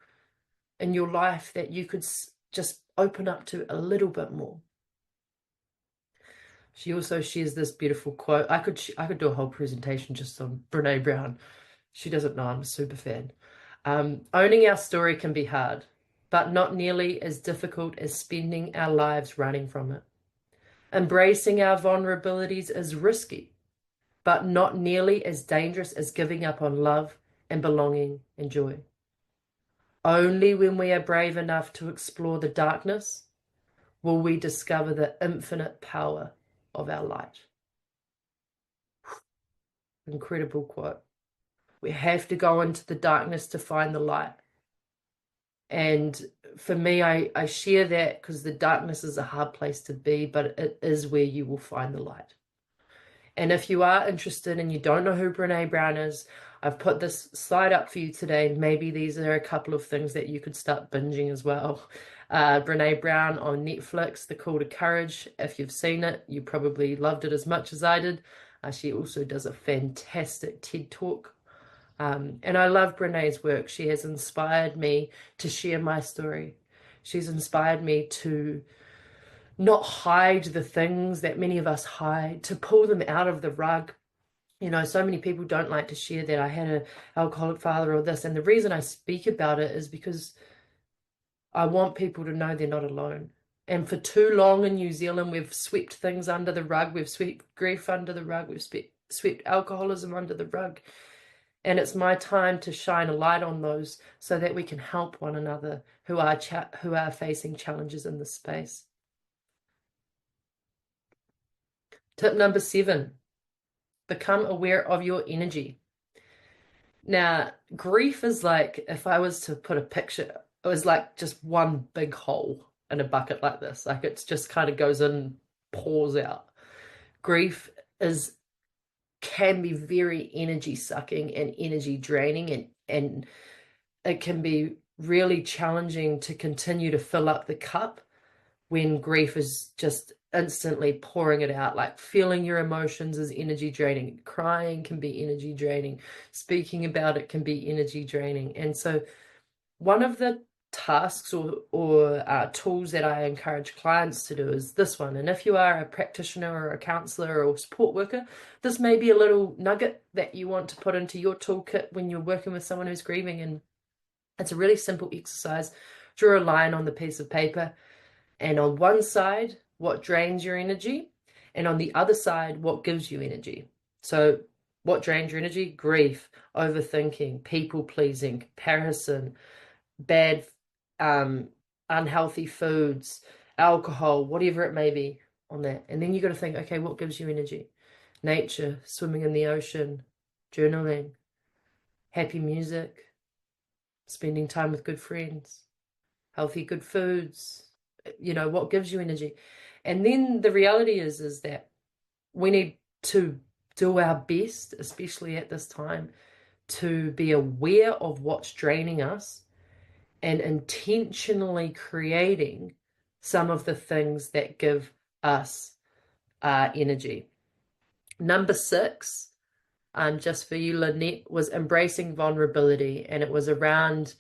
in your life that you could just open up to a little bit more. She also shares this beautiful quote. I could do a whole presentation just on Brene Brown. She doesn't know I'm a super fan. Owning our story can be hard, but not nearly as difficult as spending our lives running from it. Embracing our vulnerabilities is risky, but not nearly as dangerous as giving up on love and belonging and joy. Only when we are brave enough to explore the darkness will we discover the infinite power of our light. Incredible quote. We have to go into the darkness to find the light. And for me, I share that because the darkness is a hard place to be, but it is where you will find the light. And if you are interested and you don't know who Brene Brown is, I've put this slide up for you today. Maybe these are a couple of things that you could start binging as well. Brene Brown on Netflix, The Call to Courage. If you've seen it, you probably loved it as much as I did. She also does a fantastic TED Talk. And I love Brene's work. She has inspired me to share my story. She's inspired me to not hide the things that many of us hide, to pull them out of the rug. You know, so many people don't like to share that I had an alcoholic father or this. And the reason I speak about it is because I want people to know they're not alone. And for too long in New Zealand, we've swept things under the rug. We've swept grief under the rug. We've swept alcoholism under the rug. And it's my time to shine a light on those so that we can help one another who are facing challenges in this space. Tip number 7, become aware of your energy. Now, grief is like, if I was to put a picture, it was like just one big hole in a bucket like this. Like it just kind of goes in, pours out. Grief can be very energy sucking and energy draining, and it can be really challenging to continue to fill up the cup when grief is just instantly pouring it out. Like feeling your emotions is energy draining. Crying can be energy draining. Speaking about it can be energy draining. And so one of the tasks or tools that I encourage clients to do is this one. And if you are a practitioner or a counselor or a support worker, this may be a little nugget that you want to put into your toolkit when you're working with someone who's grieving. And it's a really simple exercise. Draw a line on the piece of paper, and on one side, what drains your energy, and on the other side, what gives you energy. So what drains your energy? Grief, overthinking, people pleasing, comparison, bad, unhealthy foods, alcohol, whatever it may be on that. And then you got to think, okay, what gives you energy? Nature, swimming in the ocean, journaling, happy music, spending time with good friends, healthy, good foods, you know, what gives you energy. And then the reality is that we need to do our best, especially at this time, to be aware of what's draining us and intentionally creating some of the things that give us energy. Number 6, just for you, Lynette, was embracing vulnerability, and it was around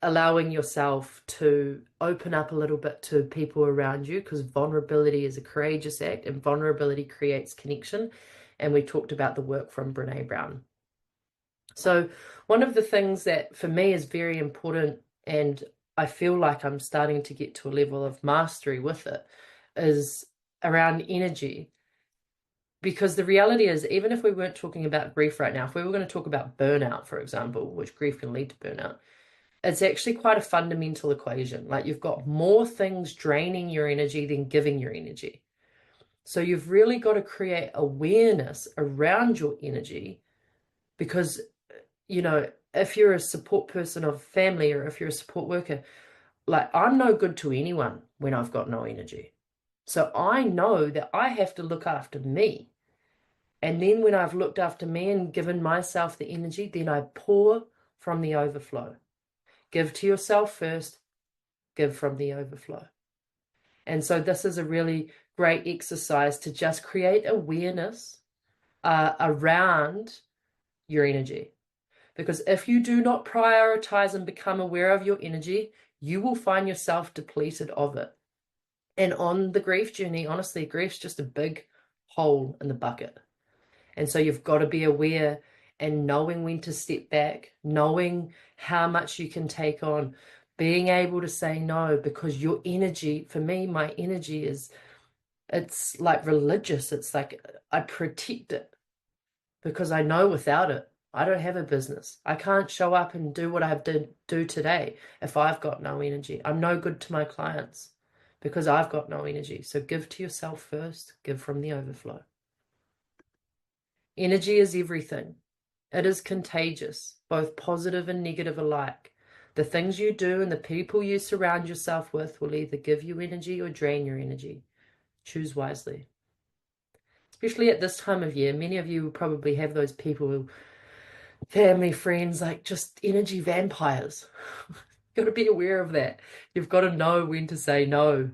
allowing yourself to open up a little bit to people around you, because vulnerability is a courageous act and vulnerability creates connection. And we talked about the work from Brene Brown. So one of the things that for me is very important, and I feel like I'm starting to get to a level of mastery with it, is around energy. Because the reality is, even if we weren't talking about grief right now, if we were going to talk about burnout, for example, which grief can lead to burnout, it's actually quite a fundamental equation. Like you've got more things draining your energy than giving your energy. So you've really got to create awareness around your energy, because, you know, if you're a support person of family or if you're a support worker, like I'm no good to anyone when I've got no energy. So I know that I have to look after me. And then when I've looked after me and given myself the energy, then I pour from the overflow. Give to yourself first, give from the overflow. And so this is a really great exercise to just create awareness around your energy. Because if you do not prioritize and become aware of your energy, you will find yourself depleted of it. And on the grief journey, honestly, grief's just a big hole in the bucket. And so you've got to be aware and knowing when to step back, knowing how much you can take on, being able to say no, because your energy, for me, my energy it's like religious. It's like I protect it because I know without it, I don't have a business. I can't show up and do what I have to do today if I've got no energy. I'm no good to my clients because I've got no energy. So give to yourself first, give from the overflow. Energy is everything. It is contagious, both positive and negative alike. The things you do and the people you surround yourself with will either give you energy or drain your energy. Choose wisely. Especially at this time of year, many of you will probably have those people, family, friends, like just energy vampires. You've got to be aware of that. You've got to know when to say no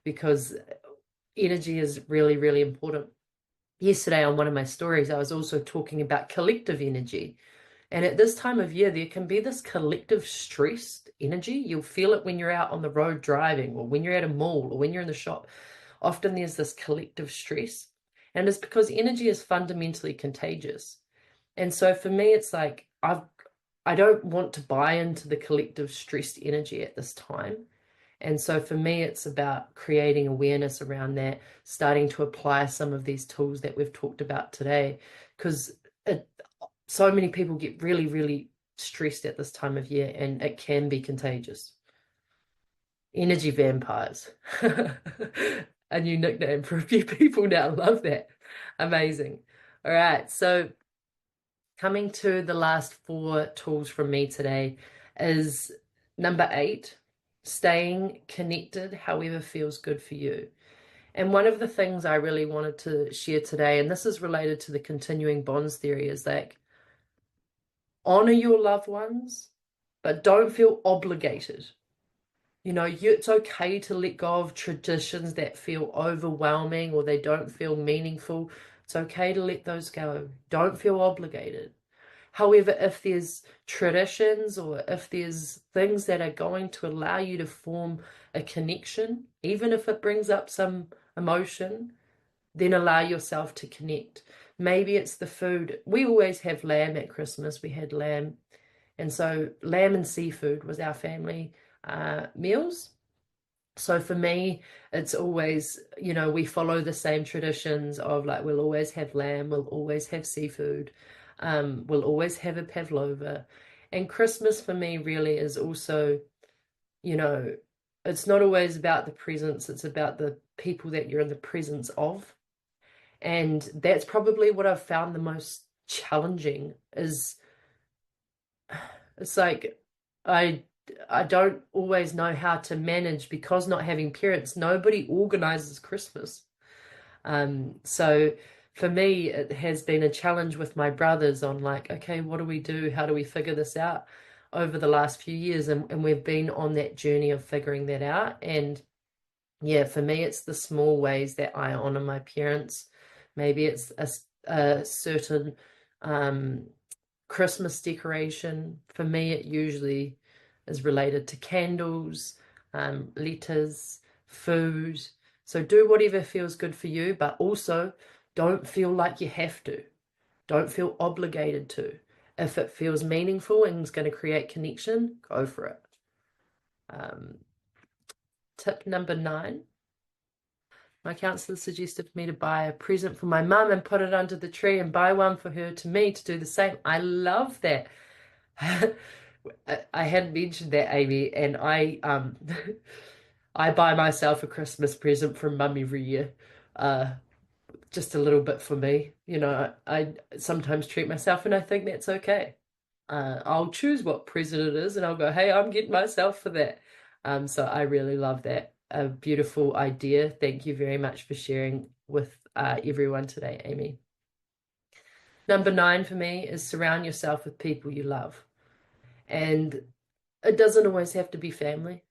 because energy is really, really important. Yesterday on one of my stories, I was also talking about collective energy. And at this time of year, there can be this collective stressed energy. You'll feel it when you're out on the road driving or when you're at a mall or when you're in the shop. Often there's this collective stress. And it's because energy is fundamentally contagious. And so for me, it's like I don't want to buy into the collective stressed energy at this time. And so for me, it's about creating awareness around that, starting to apply some of these tools that we've talked about today, because so many people get really, really stressed at this time of year, and it can be contagious. Energy vampires. A new nickname for a few people now. Love that. Amazing. All right. So coming to the last 4 tools from me today is number 8, staying connected however feels good for you. And one of the things I really wanted to share today, and this is related to the continuing bonds theory, is like honor your loved ones, but don't feel obligated. It's okay to let go of traditions that feel overwhelming or they don't feel meaningful. It's okay to let those go. Don't feel obligated. However, if there's traditions or if there's things that are going to allow you to form a connection, even if it brings up some emotion, then allow yourself to connect. Maybe it's the food. We always have lamb at Christmas. We had lamb. And so lamb and seafood was our family meals. So for me, it's always, we follow the same traditions of like, we'll always have lamb, we'll always have seafood, we'll always have a pavlova. And Christmas for me really is also, it's not always about the presents, it's about the people that you're in the presence of. And that's probably what I've found the most challenging is it's like I don't always know how to manage because not having parents, nobody organizes Christmas. So for me, it has been a challenge with my brothers on like, okay, what do we do? How do we figure this out over the last few years? And we've been on that journey of figuring that out. And yeah, for me, it's the small ways that I honor my parents. Maybe it's a certain Christmas decoration. For me, it usually is related to candles, letters, food. So do whatever feels good for you, but also don't feel like you have to. Don't feel obligated to. If it feels meaningful and is going to create connection, go for it. Tip number 9. My counselor suggested for me to buy a present for my mum and put it under the tree and buy one for her to me to do the same. I love that. I hadn't mentioned that, Amy, and I buy myself a Christmas present from mum every year. Just a little bit for me. I sometimes treat myself and I think that's okay. I'll choose what present it is and I'll go, hey, I'm getting myself for that. So I really love that. A beautiful idea. Thank you very much for sharing with everyone today, Amy. Number 9 for me is surround yourself with people you love. And it doesn't always have to be family.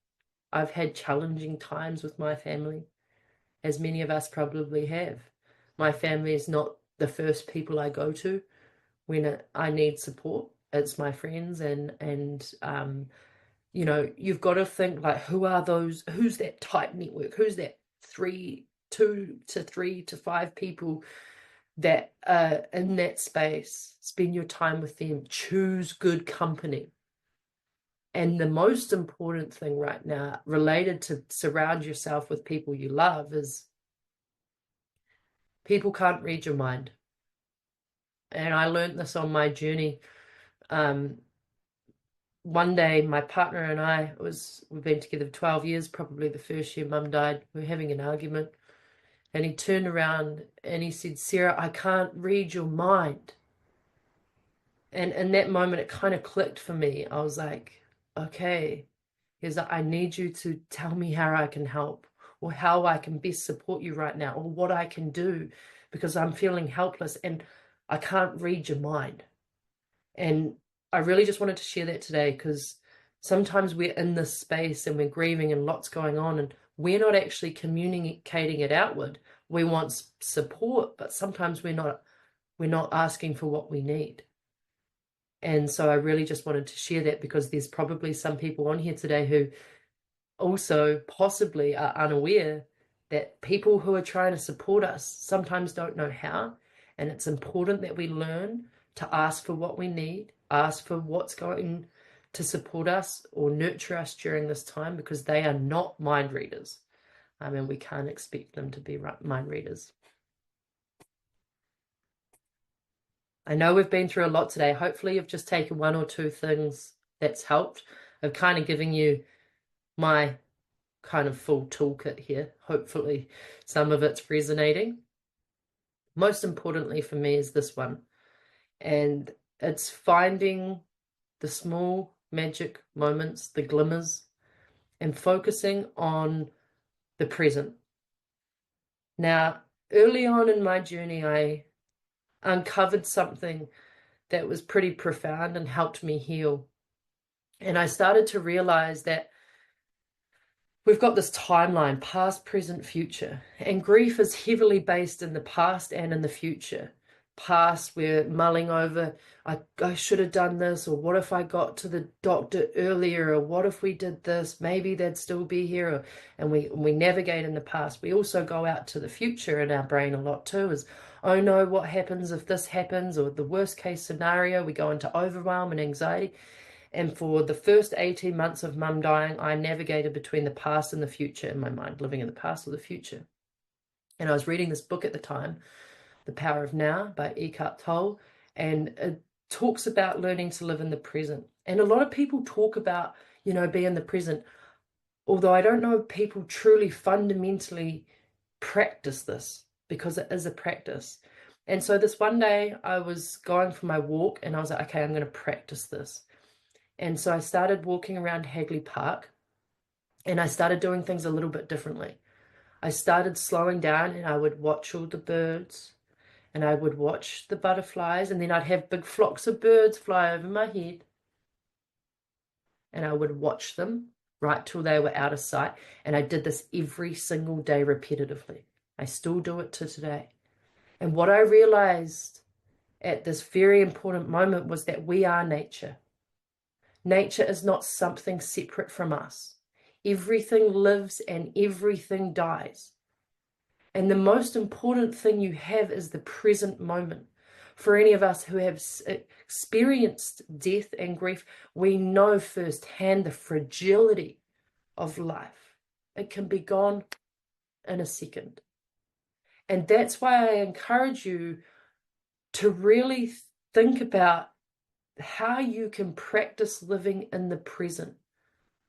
I've had challenging times with my family. as many of us probably have. My family is not the first people I go to when I need support. It's my friends, and you know, you've got to think like, who's that tight network? Who's that 2 to 3 to 5 people that are in that space? Spend your time with them. Choose good company. And the most important thing right now, related to surround yourself with people you love, is people can't read your mind. And I learned this on my journey. One day, my partner and we've been together 12 years, probably the first year Mum died. We were having an argument. And he turned around and he said, "Sarah, I can't read your mind." And in that moment, it kind of clicked for me. I was like, okay. He's like, "I need you to tell me how I can help, or how I can best support you right now, or what I can do, because I'm feeling helpless and I can't read your mind." And I really just wanted to share that today, because sometimes we're in this space and we're grieving and lots going on, and we're not actually communicating it outward. We want support, but sometimes we're not asking for what we need. And so I really just wanted to share that, because there's probably some people on here today who also possibly are unaware that people who are trying to support us sometimes don't know how. And it's important that we learn to ask for what we need, ask for what's going to support us or nurture us during this time, because they are not mind readers. I mean, we can't expect them to be mind readers. I know we've been through a lot today. Hopefully you've just taken 1 or 2 things that's helped. Of kind of giving you my kind of full toolkit here. Hopefully some of it's resonating. Most importantly for me is this one. And it's finding the small magic moments, the glimmers, and focusing on the present. Now, early on in my journey, I uncovered something that was pretty profound and helped me heal. And I started to realize that we've got this timeline, past, present, future, and grief is heavily based in the past and in the future. Past, we're mulling over, I should have done this, or what if I got to the doctor earlier, or what if we did this, maybe they'd still be here, and we navigate in the past. We also go out to the future in our brain a lot too, is, oh no, what happens if this happens, or the worst case scenario. We go into overwhelm and anxiety. And for the first 18 months of Mum dying, I navigated between the past and the future in my mind, living in the past or the future. And I was reading this book at the time, The Power of Now by Eckhart Tolle, and it talks about learning to live in the present. And a lot of people talk about, be in the present, although I don't know if people truly fundamentally practice this, because it is a practice. And so this one day I was going for my walk and I was like, okay, I'm going to practice this. And so I started walking around Hagley Park, and I started doing things a little bit differently. I started slowing down, and I would watch all the birds, and I would watch the butterflies, and then I'd have big flocks of birds fly over my head, and I would watch them right till they were out of sight. And I did this every single day repetitively. I still do it to today. And what I realized at this very important moment was that we are nature. Nature is not something separate from us. Everything lives and everything dies. And the most important thing you have is the present moment. For any of us who have experienced death and grief, we know firsthand the fragility of life. It can be gone in a second. And that's why I encourage you to really think about how you can practice living in the present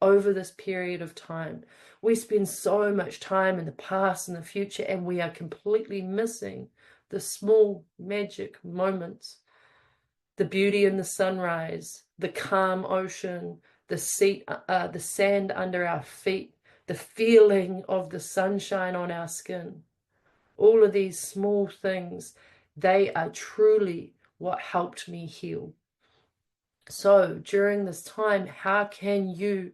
over this period of time. We spend so much time in the past and the future, and we are completely missing the small magic moments, the beauty in the sunrise, the calm ocean, the sand under our feet, the feeling of the sunshine on our skin. All of these small things, they are truly what helped me heal. So during this time, how can you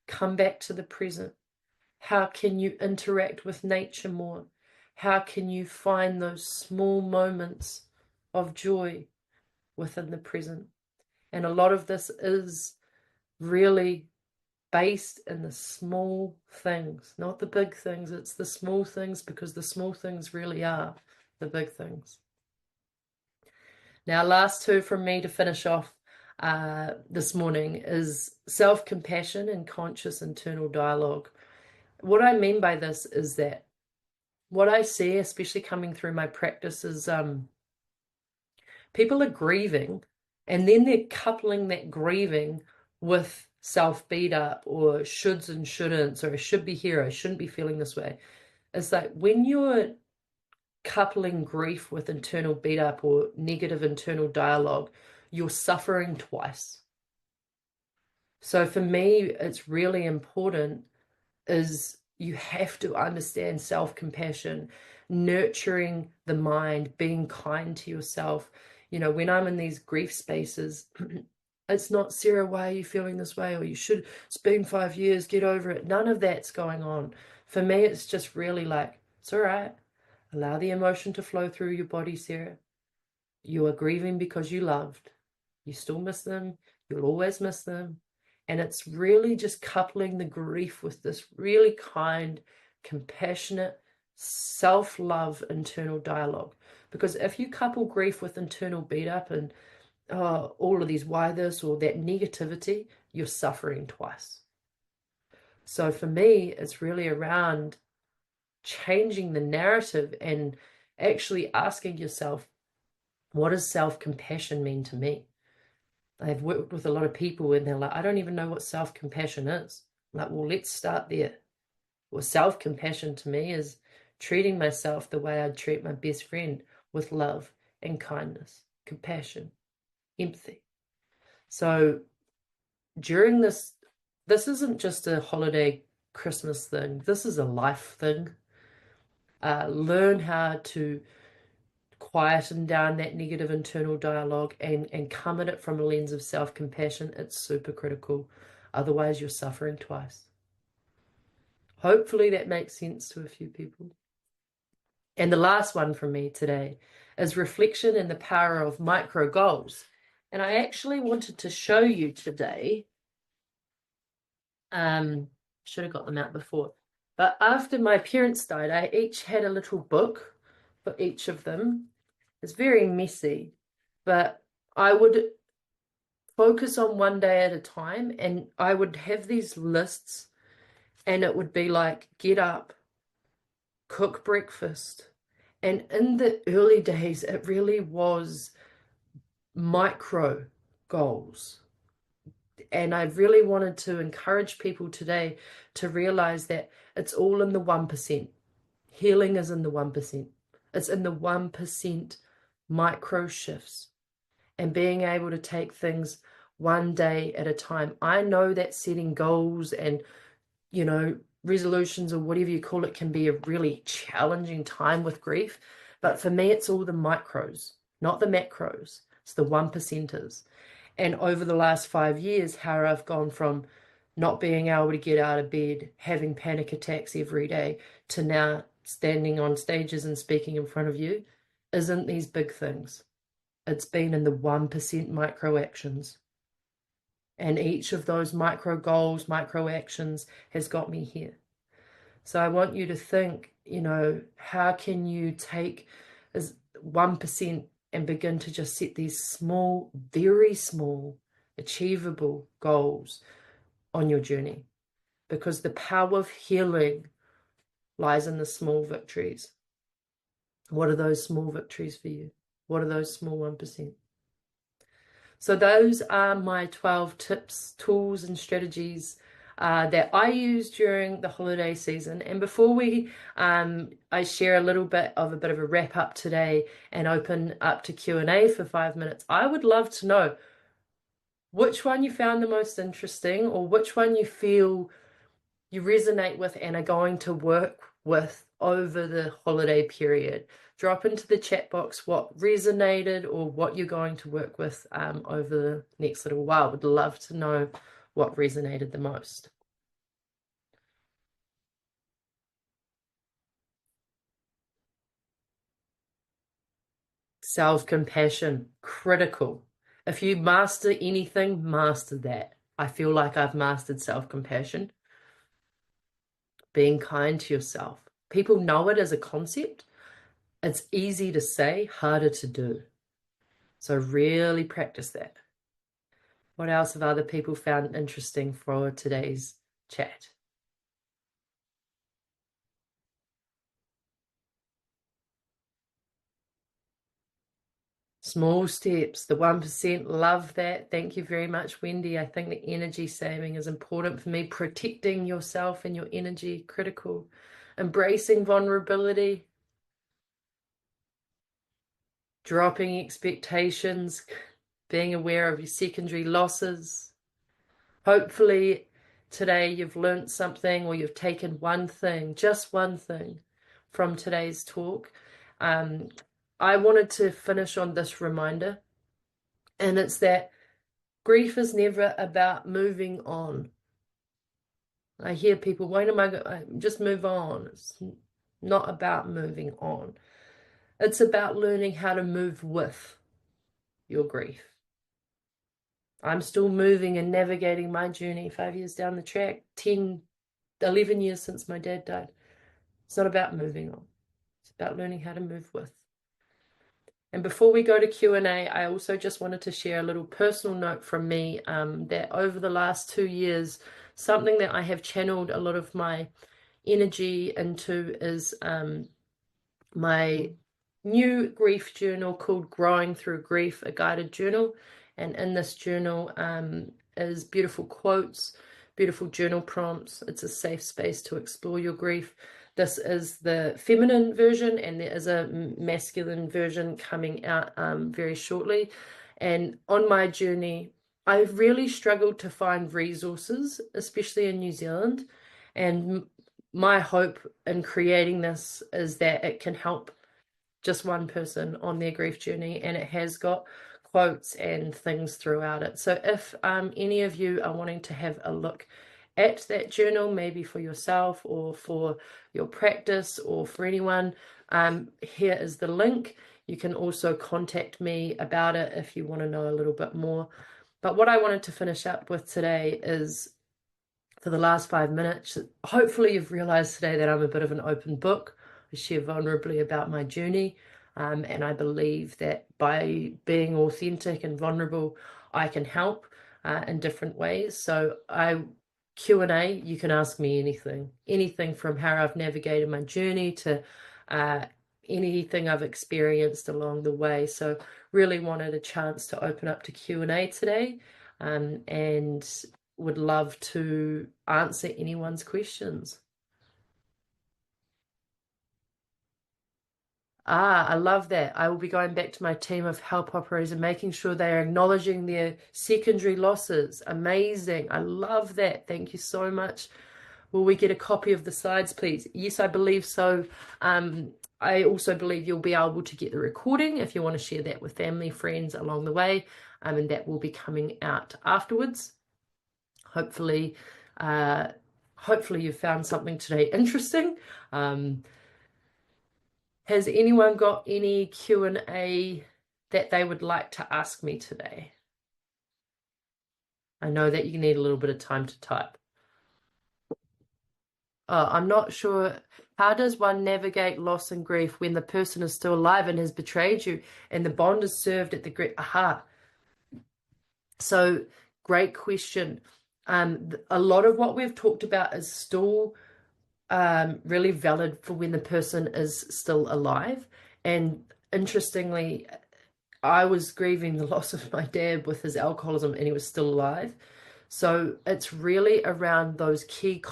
come back to the present? How can you interact with nature more? How can you find those small moments of joy within the present? And a lot of this is really based in the small things, not the big things. It's the small things, because the small things really are the big things. Now, last two from me to finish off this morning is self-compassion and conscious internal dialogue. What I mean by this is that what I see, especially coming through my practice, is people are grieving, and then they're coupling that grieving with self-beat up or shoulds and shouldn'ts, or I should be here, I shouldn't be feeling this way. It's like when you're coupling grief with internal beat up or negative internal dialogue, you're suffering twice. So for me, it's really important is you have to understand self-compassion, nurturing the mind, being kind to yourself. You know, when I'm in these grief spaces, it's not, Sarah, why are you feeling this way? Or you should, it's been 5 years, get over it. None of that's going on. For me, it's just really like, it's all right. Allow the emotion to flow through your body, Sarah. You are grieving because you loved. You still miss them. You'll always miss them. And it's really just coupling the grief with this really kind, compassionate, self-love internal dialogue. Because if you couple grief with internal beat up and all of these why this or that negativity, you're suffering twice. So for me, it's really around changing the narrative and actually asking yourself, what does self-compassion mean to me? I've worked with a lot of people and they're like, I don't even know what self-compassion is. I'm like, well, let's start there. Well, self-compassion to me is treating myself the way I'd treat my best friend, with love and kindness, compassion, empathy. So during this isn't just a holiday Christmas thing. This is a life thing. Learn how to quieten down that negative internal dialogue and come at it from a lens of self-compassion. It's super critical. Otherwise, you're suffering twice. Hopefully that makes sense to a few people. And the last one from me today is reflection and the power of micro goals. And I actually wanted to show you today, should have got them out before, but after my parents died, I each had a little book for each of them. It's very messy, but I would focus on one day at a time, and I would have these lists, and it would be like, get up, cook breakfast. And in the early days, it really was micro goals. And I really wanted to encourage people today to realize that it's all in the 1%. Healing is in the 1%. It's in the 1% micro shifts and being able to take things one day at a time. I know that setting goals and, you know, resolutions or whatever you call it can be a really challenging time with grief. But for me, it's all the micros, not the macros. It's the 1%ers. And over the last 5 years, how I've gone from not being able to get out of bed, having panic attacks every day, to now standing on stages and speaking in front of you, isn't these big things. It's been in the 1% micro actions. And each of those micro goals, micro actions has got me here. So I want you to think, you know, how can you take 1% and begin to just set these small, very small, achievable goals on your journey? Because the power of healing lies in the small victories. What are those small victories for you? What are those small 1%? So those are my 12 tips, tools, and strategies that I use during the holiday season. And before I share a little bit of a wrap up today and open up to Q&A for 5 minutes, I would love to know which one you found the most interesting, or which one you feel you resonate with and are going to work with over the holiday period. Drop into the chat box what resonated or what you're going to work with over the next little while. Would love to know what resonated the most. Self-compassion, critical. If you master anything, master that. I feel like I've mastered self-compassion. Being kind to yourself. People know it as a concept. It's easy to say, harder to do. So really practice that. What else have other people found interesting for today's chat? Small steps, the 1%, love that. Thank you very much, Wendy. I think the energy saving is important for me. Protecting yourself and your energy, critical. Embracing vulnerability. Dropping expectations. Being aware of your secondary losses. Hopefully today you've learned something, or you've taken one thing, just one thing from today's talk. I wanted to finish on this reminder, and it's that grief is never about moving on. I hear people, when am I going? Just move on. It's not about moving on. It's about learning how to move with your grief. I'm still moving and navigating my journey 5 years down the track, 10, 11 years since my dad died. It's not about moving on. It's about learning how to move with. And before we go to Q&A, I also just wanted to share a little personal note from me, that over the last 2 years, something that I have channeled a lot of my energy into is my new grief journal called Growing Through Grief, a guided journal. And in this journal is beautiful quotes, beautiful journal prompts. It's a safe space to explore your grief. This is the feminine version, and there is a masculine version coming out very shortly. And on my journey, I've really struggled to find resources, especially in New Zealand. And my hope in creating this is that it can help just one person on their grief journey, and it has got quotes and things throughout it. So if any of you are wanting to have a look at that journal, maybe for yourself or for your practice or for anyone, here is the link. You can also contact me about it if you want to know a little bit more. But what I wanted to finish up with today is, for the last 5 minutes, hopefully you've realized today that I'm a bit of an open book. I share vulnerably about my journey, and I believe that by being authentic and vulnerable, I can help in different ways. So Q&A, you can ask me anything from how I've navigated my journey to anything I've experienced along the way. So really wanted a chance to open up to Q&A today, and would love to answer anyone's questions. I love that. I will be going back to my team of help operators and making sure they are acknowledging their secondary losses. Amazing. I love that. Thank you so much. Will we get a copy of the slides, please? Yes, I believe so. I also believe you'll be able to get the recording if you want to share that with family, friends along the way, and that will be coming out afterwards. Hopefully you found something today interesting. Has anyone got any Q&A that they would like to ask me today? I know that you need a little bit of time to type. I'm not sure. How does one navigate loss and grief when the person is still alive and has betrayed you and the bond is served at the great? So great question. A lot of what we've talked about is still really valid for when the person is still alive. And interestingly, I was grieving the loss of my dad with his alcoholism, and he was still alive. So it's really around those key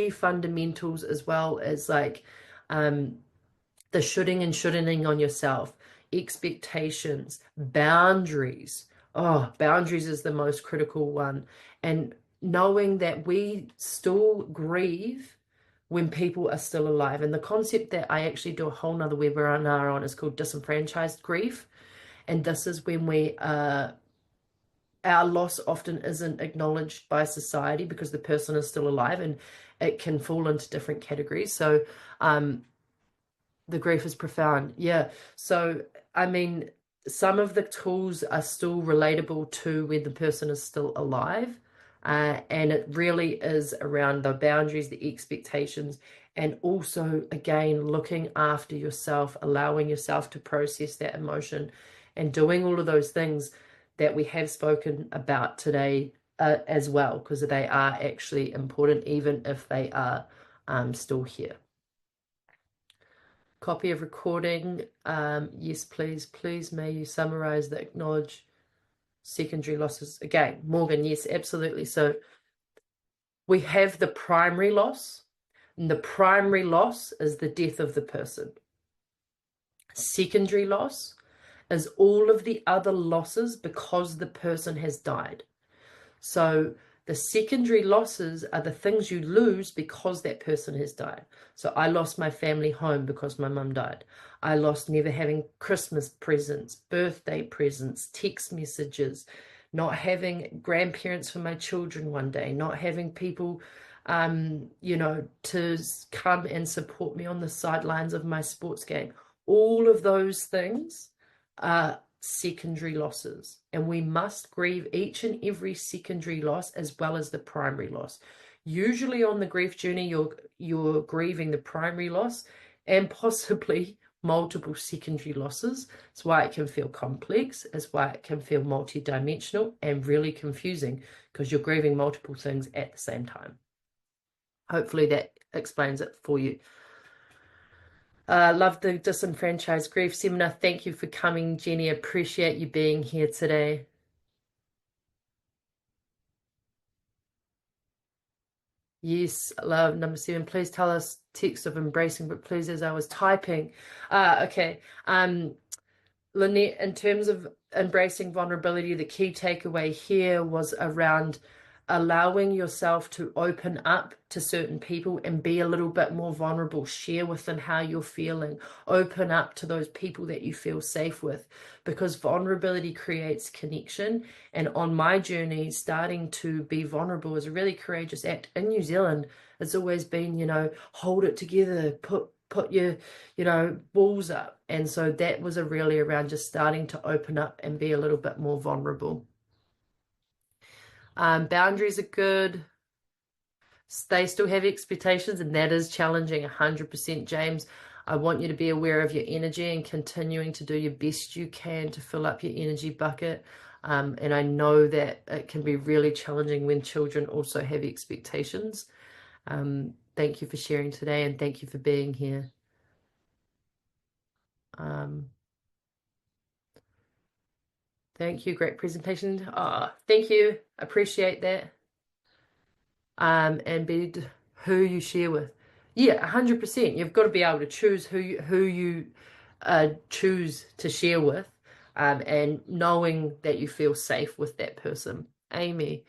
fundamentals, as well as like the shoulding and shouldn'ting on yourself, expectations, boundaries. Oh, boundaries is the most critical one. And knowing that we still grieve when people are still alive. And the concept that I actually do a whole nother webinar on is called disenfranchised grief. And this is when our loss often isn't acknowledged by society because the person is still alive, and it can fall into different categories. So The grief is profound. Yeah. So, I mean, some of the tools are still relatable to when the person is still alive. And it really is around the boundaries, the expectations, and also, again, looking after yourself, allowing yourself to process that emotion, and doing all of those things that we have spoken about today as well, because they are actually important, even if they are still here. Copy of recording. Yes, please. Please, may you summarize the acknowledge secondary losses. Again, Morgan, yes, absolutely. So we have the primary loss, and the primary loss is the death of the person. Secondary loss is all of the other losses because the person has died. So the secondary losses are the things you lose because that person has died. So I lost my family home because my mum died. I lost never having Christmas presents, birthday presents, text messages, not having grandparents for my children one day, not having people, to come and support me on the sidelines of my sports game. All of those things are secondary losses, and we must grieve each and every secondary loss as well as the primary loss. Usually on the grief journey, you're grieving the primary loss and possibly multiple secondary losses. It's why it can feel complex. It's why it can feel multidimensional and really confusing, because you're grieving multiple things at the same time. Hopefully that explains it for you. Love the Disenfranchised Grief Seminar. Thank you for coming, Jenny. Appreciate you being here today. Yes, love number 7. Please tell us text of embracing, but please, as I was typing. Okay. Lynette, in terms of embracing vulnerability, the key takeaway here was around allowing yourself to open up to certain people and be a little bit more vulnerable, share with them how you're feeling, open up to those people that you feel safe with, because vulnerability creates connection. And on my journey, starting to be vulnerable is a really courageous act. In New Zealand, it's always been, hold it together, put your balls up. And so that was really around just starting to open up and be a little bit more vulnerable. Boundaries are good. They still have expectations, and that is challenging. 100%, James. I want you to be aware of your energy and continuing to do your best you can to fill up your energy bucket. And I know that it can be really challenging when children also have expectations. Thank you for sharing today, and thank you for being here. Thank you. Great presentation. Thank you. Appreciate that. And be who you share with. Yeah, 100%. You've got to be able to choose who you choose to share with, and knowing that you feel safe with that person. Amy,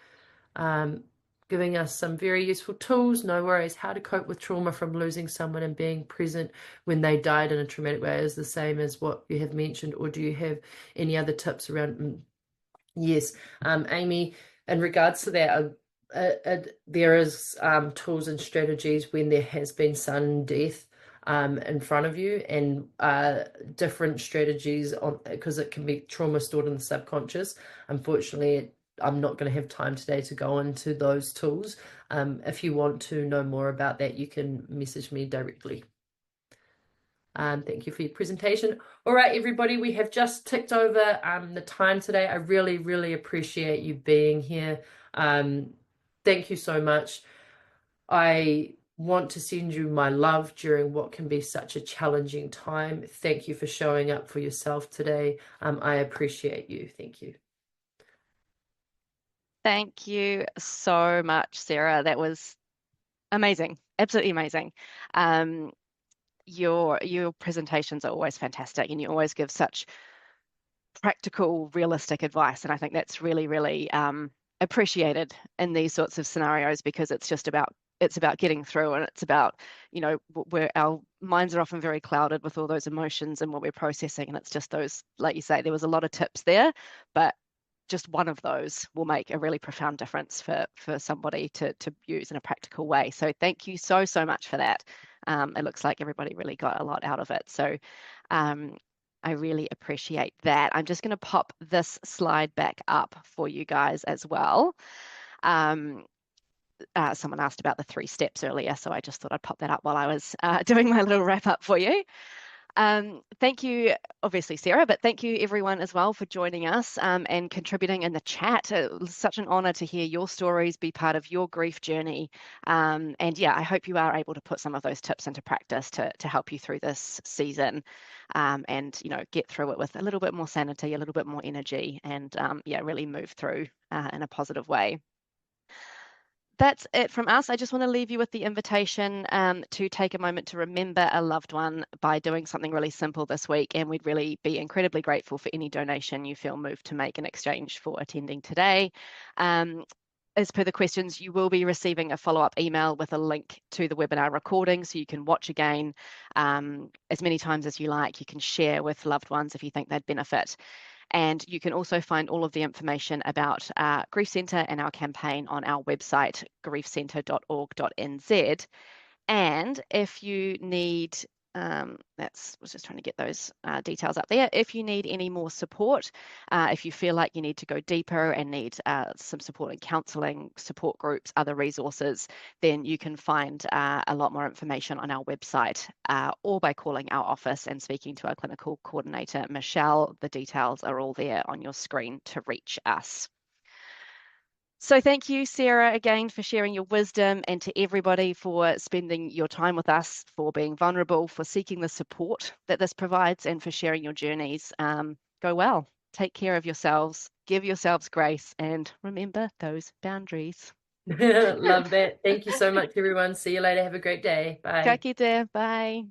giving us some very useful tools. No worries. How to cope with trauma from losing someone and being present when they died in a traumatic way is the same as what you have mentioned, or do you have any other tips around? Yes, Amy, in regards to that, there is tools and strategies when there has been sudden death in front of you, and different strategies because it can be trauma stored in the subconscious. Unfortunately, I'm not going to have time today to go into those tools. If you want to know more about that, you can message me directly. Thank you for your presentation. All right, everybody, we have just ticked over the time today. I really, really appreciate you being here. Thank you so much. I want to send you my love during what can be such a challenging time. Thank you for showing up for yourself today. I appreciate you. Thank you. Thank you so much, Sarah. That was amazing, absolutely amazing. Your presentations are always fantastic, and you always give such practical, realistic advice. And I think that's really, really appreciated in these sorts of scenarios, because it's about getting through, and it's about, where our minds are often very clouded with all those emotions and what we're processing. And it's just those, like you say, there was a lot of tips there, but just one of those will make a really profound difference for somebody to use in a practical way. So thank you so much for that. It looks like everybody really got a lot out of it. So I really appreciate that. I'm just going to pop this slide back up for you guys as well. Someone asked about the 3 steps earlier, so I just thought I'd pop that up while I was doing my little wrap up for you. Thank you, obviously, Sarah, but thank you everyone as well for joining us and contributing in the chat. It was such an honor to hear your stories, be part of your grief journey. And yeah, I hope you are able to put some of those tips into practice to help you through this season and, get through it with a little bit more sanity, a little bit more energy, and yeah, really move through in a positive way. That's it from us. I just want to leave you with the invitation to take a moment to remember a loved one by doing something really simple this week. And we'd really be incredibly grateful for any donation you feel moved to make in exchange for attending today. As per the questions, you will be receiving a follow-up email with a link to the webinar recording so you can watch again as many times as you like. You can share with loved ones if you think they'd benefit. And you can also find all of the information about Grief Centre and our campaign on our website, griefcentre.org.nz. And if you need, was just trying to get those details up there. If you need any more support, if you feel like you need to go deeper and need some support in counselling, support groups, other resources, then you can find a lot more information on our website or by calling our office and speaking to our clinical coordinator, Michelle. The details are all there on your screen to reach us. So thank you, Sarah, again for sharing your wisdom, and to everybody for spending your time with us, for being vulnerable, for seeking the support that this provides, and for sharing your journeys. Go well, take care of yourselves, give yourselves grace, and remember those boundaries. Love that. Thank you so much, everyone. See you later. Have a great day. Ka Bye. kite, bye.